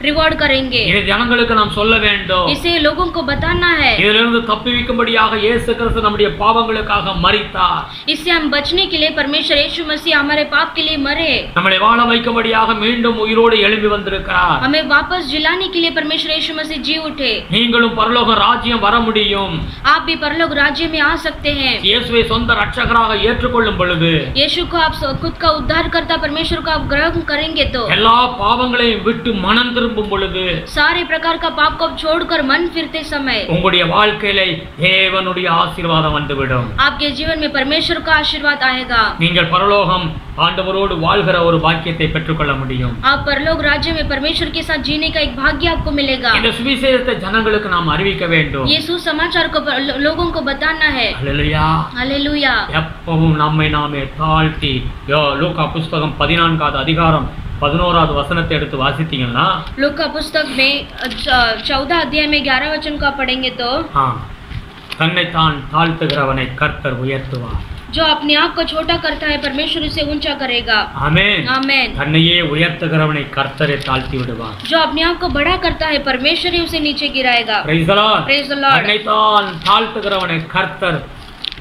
रिवॉर्ड करेंगे. இதை ஜனங்களுக்கு நாம் சொல்ல வேண்டும். इसे लोगों को बताना है. இதிலிருந்து தப்பிவிக்கும்படியாக இயேசு கிறிஸ்து நம்முடைய பாவங்களுக்காக மரித்தார். इससे हम बचने के लिए परमेश्वर यीशु मसीह हमारे पाप के लिए मरे. நம்மை வாழ வைக்கும்படியாக மீண்டும் உயிரோடு எழும்பி வந்திருக்கிறார். हमें वापस जिलाने के लिए परमेश्वर यीशु मसीह जी उठे. நீங்களும் பரலோக ராஜ்யம் வர முடியும். आप भी परलोक राज्य में आ सकते हैं. இயேசுவை சொந்த ரட்சகராக ஏற்றுக்கொள்ளும் பொழுது, यीशु को आप खुद का उद्धारकर्ता परमेश्वर को आप ग्रहण करेंगे तो, எல்லா பாவங்களையும் விட்டு மனம் திரும்பும் பொழுது, सारे प्रकार का पाप को छोड़कर मन फिरते समय உங்களுடைய வாழ்க்கையில தேவனுடைய ஆசீர்வாதம் வந்துவிடும். आपके जीवन में परमेश्वर का आशीर्वाद आएगा. நீங்கள் பரலோகம் ஆண்டவரோடு வாழ்கிற ஒரு பாக்கியத்தை பெற்றுக்கொள்ள முடியும். आप परलोक राज्य में परमेश्वर के साथ जीने का एक भाग्य आपको मिलेगा. இந்த சுவிசேஷத்தை ஜனங்களுக்கு நாம் அறிவிக்க வேண்டும். ये सुसमाचार को लोगों को बताना है. ஹல்லேலூயா. हालेलुया. எப்பவும் நம்மை நாமே தாழ்த்தி, லூக்கா புஸ்தகம் 14வது அதிகாரம் 11வது வசனத்தை எடுத்து வாசித்தீங்கன்னா, लूका पुस्तक में 14 अध्याय में 11 वचन को आप पढ़ेंगे तो, தன்னைத்தான் தாழ்த்துகிறவனை கர்த்தர் உயர்த்துவார். जो अपने आप को छोटा करता है परमेश्वर उसे ऊंचा करेगा. ஆமென். आमेन. தன்னையே உயர்த்துகிறவனை கர்த்தரை தாழ்த்தி விடுவார். जो अपने आप को बड़ा करता है परमेश्वर ही उसे नीचे गिराएगा. Praise the Lord. Praise the Lord. தன்னைத்தான் தாழ்த்துகிறவனை கர்த்தர்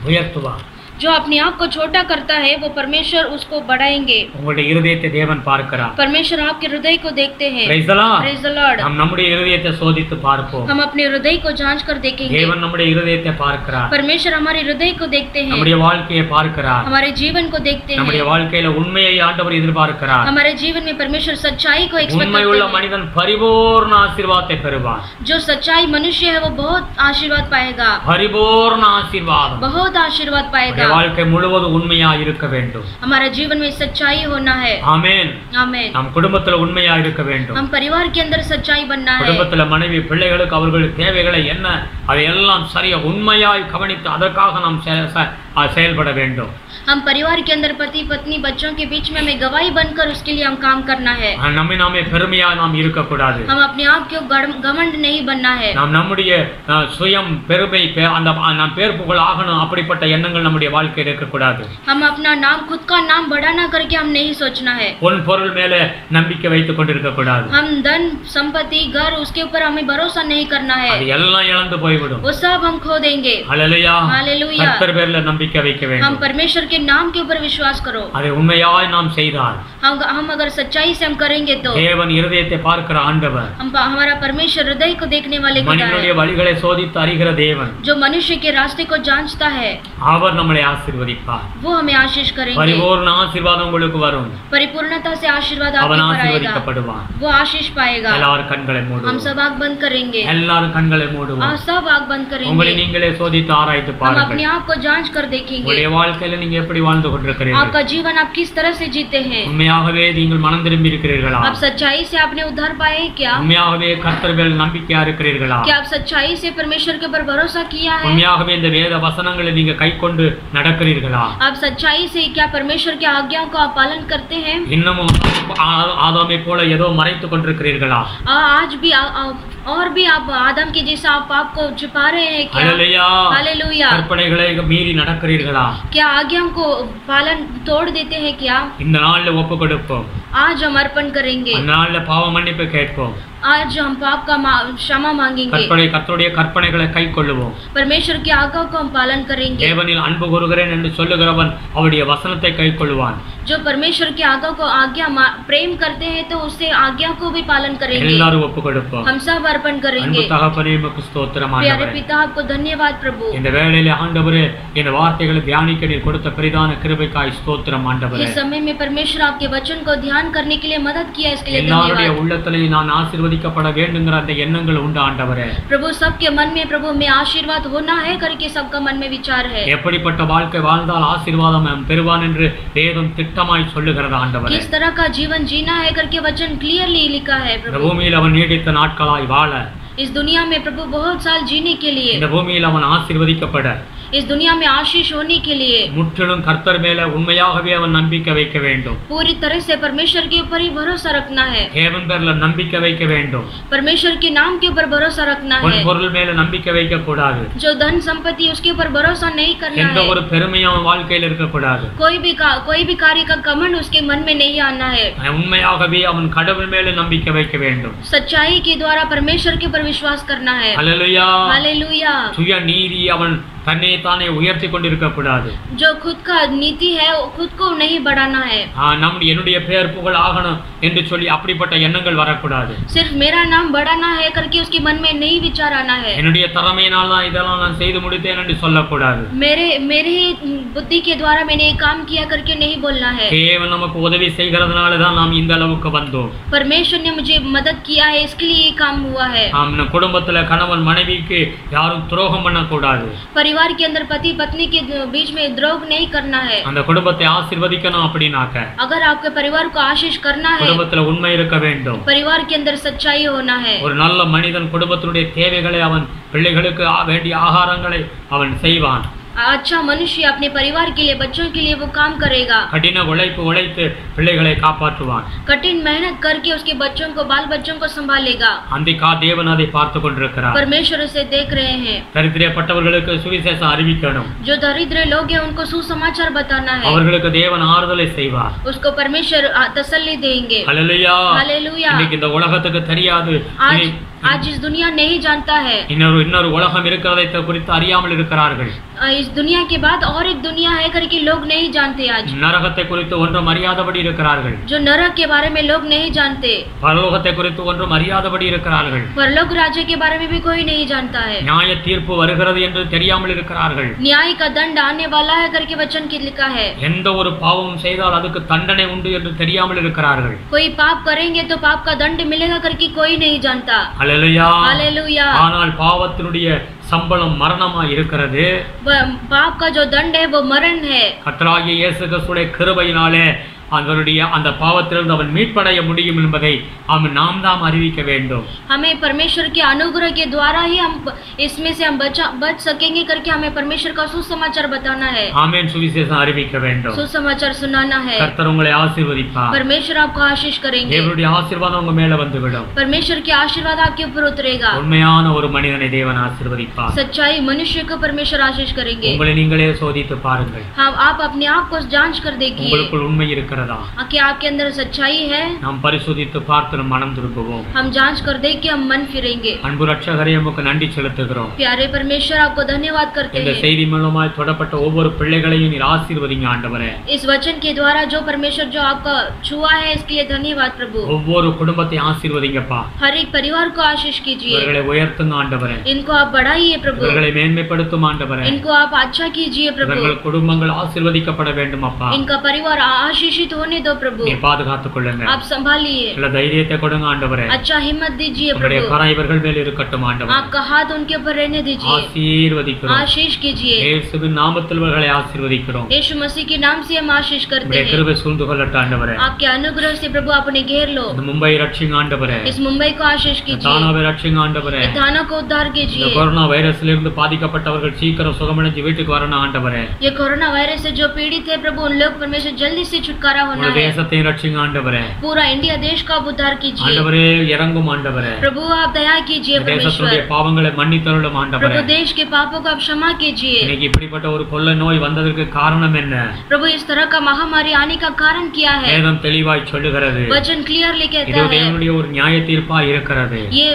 உயர்த்துவார். जो अपने आप को छोटा करता है वो परमेश्वर उसको बढ़ाएंगे. உங்களுடைய இருதயத்தை தேவன் பார்க்கிறார். परमेश्वर आपके हृदय को देखते हैं. Praise the Lord. Praise the Lord. நாம் நம்முடைய இருதயத்தை சோதித்து பார்ப்போம். हम अपने हृदय को जांच कर देखेंगे. தேவன் நம்முடைய இருதயத்தை பார்க்கிறார். परमेश्वर हमारे हृदय को देखते हैं. நம்முடைய வாழ்க்கையை பார்க்கிறார். हमारे जीवन को देखते हैं. நம்முடைய வாழ்க்கையில உண்மையை ஆண்டவர் எதிர்பார்க்கிறார். हमारे जीवन में परमेश्वर सच्चाई को एक्सपेक्ट करते உண்மையுள்ள हैं. மனிதன் பரிபூர்ண ஆசீர்வாதத்தை பெறுவார். जो सच्चाई मनुष्य है वो बहुत आशीर्वाद पाएगा. பரிபூர்ண ஆசீர்வாதம். बहुत आशीर्वाद पाएगा. வாழ்க்கை முழுவதும் உண்மையா இருக்க வேண்டும். हमारा जीवन में सच्चाई होना है. ஆமென். आमेन. நம் குடும்பத்துல உண்மையா இருக்க வேண்டும். हम परिवार के अंदर सच्चाई बनना है. குடும்பத்துல மனைவி பிள்ளைகளுக்கு அவர்களுடைய தேவைகளை என்ன அதையெல்லாம் சரியா உண்மையாய் கவனித்து அதற்காக நாம் செயல்பட வேண்டும். हम परिवार के अंदर पति पत्नी बच्चों के बीच में हमें गवाही बनकर उसके लिए हम काम करना है. நம்மை நாமே பெருமையா நாம் இருக்க கூடாது. हम अपने आप के घमंड नहीं बनना है. நாம் நம்முடைய சுயம் பெருமை அந்த நாம் பேர் புகழ் ஆகணும் அப்படிப்பட்ட எண்ணங்கள் நம்முடைய வாழ்க்கையில் இருக்க கூடாது. हम अपना नाम खुद का नाम बड़ा ना करके हम नहीं सोचना है. பொன் பொருள் மேல நம்பிக்கை வைத்துக் கொண்டிருக்க கூடாது. हम धन संपत्ति घर उसके ऊपर हमें भरोसा नहीं करना है. அது எல்லாம் இழந்து போய்விடும். वो सब हम खो देंगे. ஹல்லேலூயா. हालेलुया. கர்த்தர் பேர்ல நம்பிக்கை வைக்க வேண்டும். हम परमेश्वर के नाम के ऊपर विश्वास करो. அதை உண்மையாய் நாம் செய்தால் हम अगर सच्चाई से हम करेंगे तो தேவன் இருதயத்தை பார்க்கிற ஆண்டவர், हमारा परमेश्वर हृदय को देखने वाले மனிதனுடைய வழிகளை சோதித்து அறிகிற தேவன், जो मनुष्य के रास्ते को जांचता है அவர் நம்மளை ஆசீர்வதிப்பார். वो हमें आशीष करेंगे. பரிபூர்ண ஆசீர்வாதம் உங்களுக்கு வரும். परिपूर्णता से आशीर्वाद அவன் आपके ऊपर आएगा. ஆசீர்வதிக்கப்படுவான். वो आशीष पाएगा. எல்லாரும் கண்களை हम மூடுவோம். सब आँख बंद करेंगे. எல்லாரும் கண்களை மூடுவோம். सब आँख बंद உங்களை करेंगे. நீங்களே சோதித்து ஆராய்ந்து हम பாருங்கள். अपने आप को जांच कर देखेंगे. உங்களுடைய வாழ்க்கையில நீங்க எப்படி வாழ்ந்து கொண்டிருக்கிறீர்கள்? आपका जीवन आप किस तरह से जीते हैं? உண்மையாகவே நீங்கள் மனம் திரும்பி இருக்கிறீர்களா? आप सच्चाई से आपने उद्धार पाए क्या? உண்மையாகவே கர்த்தர் மேல் நம்பிக்கையா இருக்கிறீர்களா? क्या आप सच्चाई से परमेश्वर के ऊपर भरोसा किया है? உண்மையாகவே இந்த வேத வசனங்களை நீங்க கைக்கொண்டு நடக்கிறீர்களா? आप सच्चाई से क्या परमेश्वर की आज्ञाओं को आप पालन करते हैं? இன்னமும் ஆதாமை போல ஏதோ மறைத்துக் கொண்டிருக்கிறீர்களா? आज भी और भी आप आदम के जैसा आप पाप को छुपा रहे हैं क्या? हालेलुया. हालेलुया. கற்பனைகளை மீறி நடக்கிறீர்களா? क्या आज्ञाओं को पालन तोड़ देते हैं क्या? இந்த நாள்ல ஒப்பு கொடுப்போம். आज हम अर्पण करेंगे. அந்த நாள்ல பாவ மன்னிப்பு கேட்போம். आज हम पाप का क्षमा मांगेंगे, கர்த்தருடைய கற்பனைகளை கைக்கொள்ளுவோம். परमेश्वर की आज्ञा को हम पालन करेंगे. தேவனில் அன்பு கூறுகிறேன் என்று சொல்லுகிறவன் அவருடைய வசனத்தை கைக்கொள்ளுவான். जो परमेश्वर की आज्ञा प्रेम करते हैं तो उससे आज्ञा को भी पालन करेंगे. எல்லாரும் ஒப்புக்கொடுப்போம். हम सब अर्पण करेंगे. அன்பு தகப்பனே உமக்கு ஸ்தோத்திரம் ஆண்டவரே. प्यारे पिता आपको धन्यवाद प्रभु. இந்த வேளையிலே ஆண்டவரே இந்த வார்த்தைகளை தியானிக்க நீர் கொடுத்த பெரிதான கிருபைக்காய் ஸ்தோத்திரம் ஆண்டவரே. इस समय में परमेश्वर आपके वचन को ध्यान करने के लिए मदद किया, इसके लिए எல்லாருடைய धन्यवाद. உள்ளத்திலே நான் ஆசீர்வதிக்கப்பட வேண்டும்ங்கற அந்த எண்ணங்கள் உண்டு ஆண்டவரே. प्रभु सबके मन में प्रभु में आशीर्वाद होना है करके सबका मन में विचार है. எப்படிப்பட்ட வாழ்க்கை வாழ்ந்தால் ஆசீர்வாதம் பெறுவான் என்று வேதம் திட்டமாய் சொல்லுகிறது ஆண்டவரே. किस तरह का जीवन जीना है करके वचन क्लियरली लिखा है प्रभु. பூமியில் அவன் நீடித்த நாட்களாய் வாழ, इस दुनिया में प्रभु बहुत साल जीने के लिए, இந்த பூமியில் அவன் ஆசீர்வதிக்கப்பட, इस दुनिया में आशीष होने के लिए முற்றிலும் கர்த்தர் மேல உண்மையாகவே அவன் நம்பிக்கை வைக்க வேண்டும். पूरी तरह से परमेश्वर के ऊपर ही भरोसा रखना है. தேவன் பேர்ல நம்பிக்கை வைக்க வேண்டும். परमेश्वर के नाम के ऊपर भरोसा रखना है. பொன் பொருள் மேல நம்பிக்கை வைக்க கூடாது. जो धन संपत्ति उसके ऊपर भरोसा नहीं करना எந்த है. ஒரு பெருமையும் அவன் வாழ்க்கையில் இருக்க கூடாது. कोई भी कार्य का घमंड उसके मन में नहीं आना है. உண்மையாகவே அவன் கடவுள் மேல நம்பிக்கை வைக்க வேண்டும். सच्चाई के द्वारा परमेश्वर के ऊपर विश्वास करना है. ஹல்லேலூயா. हालेलुया. சுய நீதி அவன் தன்னை தானே உயர்த்தி கொண்டிருக்க கூடாது. जो खुद का नीति है वो खुद को नहीं बढ़ाना है. என்னுடைய பெயர் புகழ் ஆகணும் என்று சொல்லி அப்படிப்பட்ட எண்ணங்கள் வரக்கூடாது. सिर्फ मेरा नाम बढ़ाना है करके उसके मन में नहीं विचार आना है. என்னுடைய திறமையினால் தான் இதெல்லாம் நான் செய்து முடித்தேன் என்று சொல்லக்கூடாது. मेरे ही बुद्धि के द्वारा मैंने ये काम किया करके नहीं बोलना है. தேவன் நமக்கு உதவி செய்கிறதுனால தான் நாம் இந்த அளவுக்கு வந்தோம். परमेश्वर ने मुझे मदद किया है, इसके लिए ये काम हुआ है. நம்ம குடும்பத்துல கணவன் மனைவிக்கு யாரும் துரோகம் பண்ணக்கூடாது. परिवार के अंदर पति पत्नी के बीच में द्रोह नहीं करना है. அந்த குடும்பத்தை ஆசீர்வதிக்கணும் அப்படினாக்க, अगर आपके परिवार को आशीष करना है, குடும்பத்துல உண்மை இருக்க வேண்டும். परिवार के अंदर सच्चाई होना है. ஒரு நல்ல மனிதன் குடும்பத்தினுடைய தேவைகளை அவன் பிள்ளைகளுக்கு வேண்டிய ஆகாரங்களை அவன் செய்வான். अच्छा मनुष्य अपने परिवार के लिए, बच्चों के लिए वो काम करेगा. கடின உழைத்து பிள்ளைகளை காப்பாற்றுவான். कठिन मेहनत करके उसके बच्चों को, बाल बच्चों को संभालेगा. அந்திகா தேவன் அதை பார்த்து கொண்டிருக்கிறார். परमेश्वर उसे देख रहे हैं. தரித்திரப்பட்டவர்களுக்கு சுவிசேஷம் அறிவிக்கணும். जो दरिद्र लोग हैं उनको सुसमाचार बताना है. அவர்களுக்கு தேவன் ஆறுதலை செய்வார். उसको परमेश्वर तसल्ली देंगे. ஹல்லேலூயா. हालेलुया. இன்னைக்கு இந்த உலகத்துக்கு தெரியாது. आज इस दुनिया नहीं जानता है. இன்னொரு உலகம் இருக்கிறதை குறித்து அறியாமல் இருக்கிறார்கள். इस दुनिया के बाद और एक दुनिया है करके लोग नहीं जानते. आज நரகத்தை குறித்து ஒன்றும் அறியாதபடி இருக்கிறார்கள். जो नरक के बारे में लोग नहीं जानते. பரலோகத்தை குறித்து ஒன்றும் அறியாதபடி இருக்கிறார்கள். परलोक राज्य के बारे में भी कोई नहीं जानता है. நியாய தீர்ப்பு வருகிறது என்று தெரியாமல் இருக்கிறார்கள். न्याय का दंड आने वाला है करके वचन की लिखा है. எந்த ஒரு பாவமும் செய்தால் அதுக்கு தண்டனை உண்டு என்று தெரியாமல் இருக்கிறார்கள். कोई पाप करेंगे तो पाप का दंड मिलेगा करके कोई नहीं जानता. ஹல்லேலூயா. हालेलुया. ஆனால் பாவத்தினுடைய சம்பளம் மரணமாய் இருக்கிறது. पाप का जो दंड है वो मरण है. கர்த்தராகிய இயேசு கிறிஸ்துவின் கிருபையினாலே அந்த பாவத்திலிருந்து அவன் மீட்படைய முடியும் என்பதை நாம் தான் அறிவிக்க வேண்டும். हमें परमेश्वर के अनुग्रह के द्वारा ही हम इसमें से हम बच सकेंगे करके हमें परमेश्वर का सुसमाचार बताना है. ஆமென். சுவிசேஷம் அறிவிக்க வேண்டும். सुसमाचार सुनाना है. கர்த்தர் உங்களை ஆசீர்வதிப்பார். परमेश्वर आपको आशीष करेंगे. தேவனுடைய ஆசீர்வாதம் உங்க மேல வந்துவிடும். परमेश्वर के आशीर्वाद आपके ऊपर उतरेगा. உண்மையான ஒரு मनिதனை தேவன் ஆசீர்வதிப்பார். सच्चाई मनुष्य को परमेश्वर आशीष करेंगे. உங்களை நீங்களே சோதித்து பாருங்கள். हाँ, आप अपने आप को जांच कर देखिए. உங்களுக்குள் உண்மை இருக்கிறதா? क्या आपके अंदर सच्चाई है? நாம் பரிசோதித்து பார்த்து மனம் திரும்புவோம். हम जांच कर देख के हम मन फिरेंगे. அன்பு ரட்சகரே உமக்கு நன்றி செலுத்துகிறோம். प्यारे परमेश्वर आपको धन्यवाद करते இந்த हैं. செய்தி மூலமாய் தொடப்பட்ட ஒவ்வொரு பிள்ளைகளையும் நீர் ஆசீர்வதிங்க ஆண்டவரே. इस वचन के द्वारा जो परमेश्वर जो आपका छुआ है इसके लिए धन्यवाद प्रभु. ஒவ்வொரு குடும்பத்தை ஆசீர்வதிங்கப்பா. हर एक परिवार को आशीष कीजिए. இவர்களை உயர்த்துங்க ஆண்டவரே. इनको आप बढ़ाइए प्रभु. இவர்களை மேன்மைப்படுத்தும் ஆண்டவரே. इनको आप अच्छा कीजिए प्रभु. இவர்கள் குடும்பங்கள் ஆசீர்வதிக்கப்பட வேண்டும் அப்பா. इनका परिवार आशीषित होने दो प्रभु. நீர் பாதுகாத்துக் கொள்ளுங்க. आप संभालिए. நல்ல தைரியத்தை கொடுங்க ஆண்டவரே. अच्छा हिम्मत दीजिए உம்முடைய प्रभु. கரம் இவர்கள் மேல் இருக்கட்டும் ஆண்டவரே. आपका हाथ उनके ऊपर रहने दीजिए. ஆசீர்வதிக்கிறோம். आशीष कीजिए. இயேசுவின் நாமத்தில் இவர்களை ஆசீர்வதிக்கிறோம். यीशु मसीह के नाम से हम आशीष करते உம்முடைய हैं. கிருபை சூழ்ந்து கொள்ளட்டும் ஆண்டவரே. आपके अनुग्रह से प्रभु अपने घेर लो. இந்த மும்பை ரட்சிங்க ஆண்டவரே. इस मुंबई को आशीष कीजिए. தானாவை ரட்சிங்க ஆண்டவரே. थाना को उद्धार இந்த कीजिए. கொரோனா வைரஸ்ல இருந்து பாதிக்கப்பட்டவர்கள் சீக்கிரம் சுகமடைஞ்சு வீட்டுக்கு வரணும் ஆண்டவரே. ये कोरोना वायरस से जो पीड़ित है प्रभु उन लोग परमेश्वर जल्दी से छुटकारा हमारा होना உங்க है। தேசத்தையும் ரட்சிங்க ஆண்டவரே. पूरा इंडिया देश का आप उद्धार कीजिए। ஆண்டவரே இறங்கும் ஆண்டவரே. प्रभु आप दया कीजिए தேசத்துடைய परमेश्वर। பாவங்களை மன்னித்தருளும் ஆண்டவரே. प्रभु देश के पापों को आप क्षमा कीजिए। இன்னைக்கு இப்படிப்பட்ட ஒரு கொள்ளை நோய் வந்ததற்கு காரணம் என்ன? प्रभु इस तरह का महामारी आने का कारण क्या है? வேதம் தெளிவாய் சொல்லுகிறது. वचन क्लियरली कहता இது है தேவனுடைய ஒரு நியாய தீர்ப்பா இருக்கிறது. ये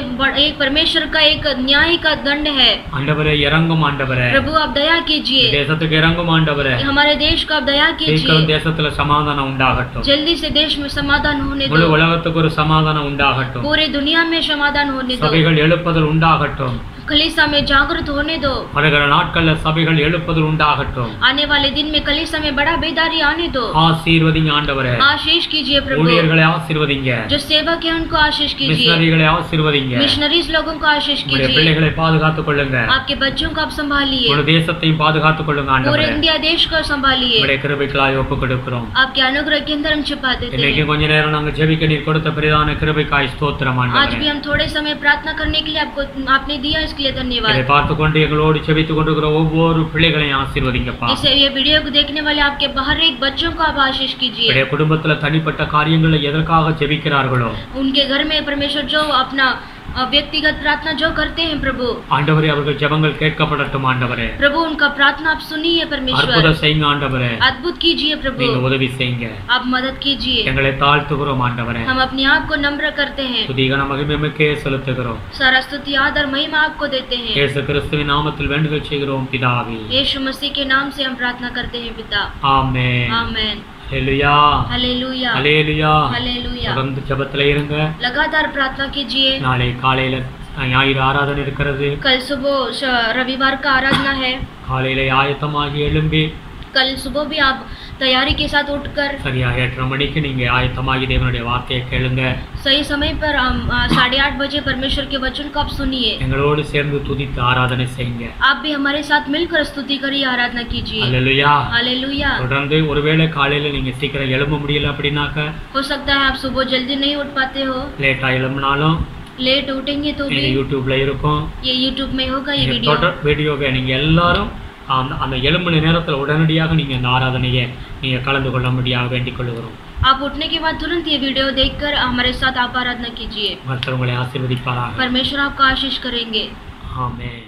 एक परमेश्वर का एक न्याय का दंड है। ஆண்டவரே இறங்கும் ஆண்டவரே. प्रभु आप दया कीजिए। தேசத்துக்கு இறங்கும் ஆண்டவரே. हमारे देश का आप दया कीजिए। சீக்கிரம் தேசத்துல சமாதானம் உண்டாகட்டும். जल्दी से देश में समाधान होने முழு दो। உலகத்துக்கு ஒரு சமாதானம் உண்டாகட்டும். पूरे दुनिया में समाधान होने दो। சபைகள் எழுப்புதல் உண்டாகட்டும். कलीसिया में जागृत होने दो। வருகிற நாட்கள்ல சபைகள் எழுப்புதல் உண்டாகட்டும். आने वाले दिन में कलीसिया में बड़ा बेदारी आने दो। ஆசீர்வதிங்க ஆண்டவரே. आशीष कीजिए प्रभु। ஊழியர்களை ஆசீர்வதிங்க. जो सेवक है उनको आशीष कीजिए। மிஷனரிகளை ஆசீர்வதிங்க. मिशनरीज लोगों को आशीष உங்களுடைய कीजिए। பிள்ளைகளை பாதுகாத்துக் கொள்ளுங்க. आपके बच्चों को आप संभालिए। ஒரு தேசத்தையும் பாதுகாத்துக் கொள்ளுங்க पूरे ஆண்டவரே. इंडिया देश को संभालिए। உங்களுடைய கிருபைக்காய் ஒப்புக் கொடுக்கிறோம். आपके अनुग्रह के अंदर हम छिपा देते இன்னைக்கு हैं। கொஞ்ச நேரம் நாங்க ஜெபிக்க நீர் கொடுத்த பிரதான கிருபைக்காய் ஸ்தோத்திரம் आज भी ஆண்டவரே. हम थोड़े समय प्रार्थना करने के लिए आपने दिया, इसके लिए இதை धन्यवाद। பார்த்து கொண்டு எங்களோடு ஜெபித்துக் கொண்டிருக்கிற ஒவ்வொரு பிள்ளைகளையும் ஆசீர்வதிங்கப்பா. इसे ये वीडियो को देखने वाले आपके बाहर एक बच्चों को आप आशीष कीजिए। உங்களுடைய குடும்பத்துல தனிப்பட்ட காரியங்களை எதற்காக ஜெபிக்கிறார்களோ उनके घर में परमेश्वर जो अपना व्यक्तिगत प्रार्थना जो करते हैं प्रभु, ஆண்டவரே அவர்கள் ஜெபங்கள் கேட்கப்படட்டும் ஆண்டவரே. प्रभु उनका प्रार्थना आप सुनिए परमेश्वर। அற்புதம் செய்யுங்க ஆண்டவரே. अद्भुत कीजिए प्रभु। நீங்க உதவி செய்யுங்க. आप मदद कीजिए। எங்களை தாழ்த்துகிறோம் ஆண்டவரே. हम अपने आप को नम्र करते हैं। துதி கன மகிமைக்கே செலுத்துகிறோம். सारा स्तुति आदर महिमा आपको देते हैं। இயேசு கிறிஸ்துவின் நாமத்தில் வேண்டுதல் செய்கிறோம் பிதாவே. यीशु मसीह के नाम से हम प्रार्थना करते हैं पिता। ஆமென். आमेन। ஹalleluya. हालेलुया। ஹalleluya. हालेलुया। தொடர்ந்து ஜெபத்துல இருங்க. लगातार प्रार्थना कीजिए। நாளை காலையில ஞாயிறு ஆராதனை இருக்கிறது. कल सुबह रविवार का आराधना है। காலையில ஆயத்தமாகி எழும்பி कल सुबह भी आप तैयारी के साथ उठकर சரியாக 8:30 மணிக்கு நீங்க ஆயத்தமாகி தேவனுடைய வார்த்தையை கேளுங்க. सही समय पर 8:30 बजे परमेश्वर के वचन को आप सुनिए। எங்களோடு சேர்ந்து துதித்து ஆராதனை செய்யுங்க. आप भी हमारे साथ मिलकर स्तुति करिए, आराधना कीजिए। ஹalleluya. हालेलुया। தொடர்ந்து ஒருவேளை காலையில நீங்க சீக்கிரம் எழும்ப முடியல அப்படின்னாக்க हो सकता है आप सुबह जल्दी नहीं उठ पाते हो, லேட்டா எழும்பினாலும் लेट उठेंगे तो भी யூடியூப்ல இருக்கும். ये यूट्यूब में होगा ये நீங்க वीडियो। தொடர் வீடியோவை நீங்க எல்லாரும் அந்த எழும்புன நேரத்தில் உடனடியாக நீங்க இந்த ஆராதனையை நீங்க கலந்து கொள்ள முடியாக வேண்டிக் கொள்கிறோம். आप उठने के बाद तुरंत ये वीडियो देखकर हमारे साथ आप आराधना कीजिए। கர்த்தர் உங்களை ஆசீர்வதிப்பாராக. परमेश्वर आपका आशीष करेंगे। ஆமென்.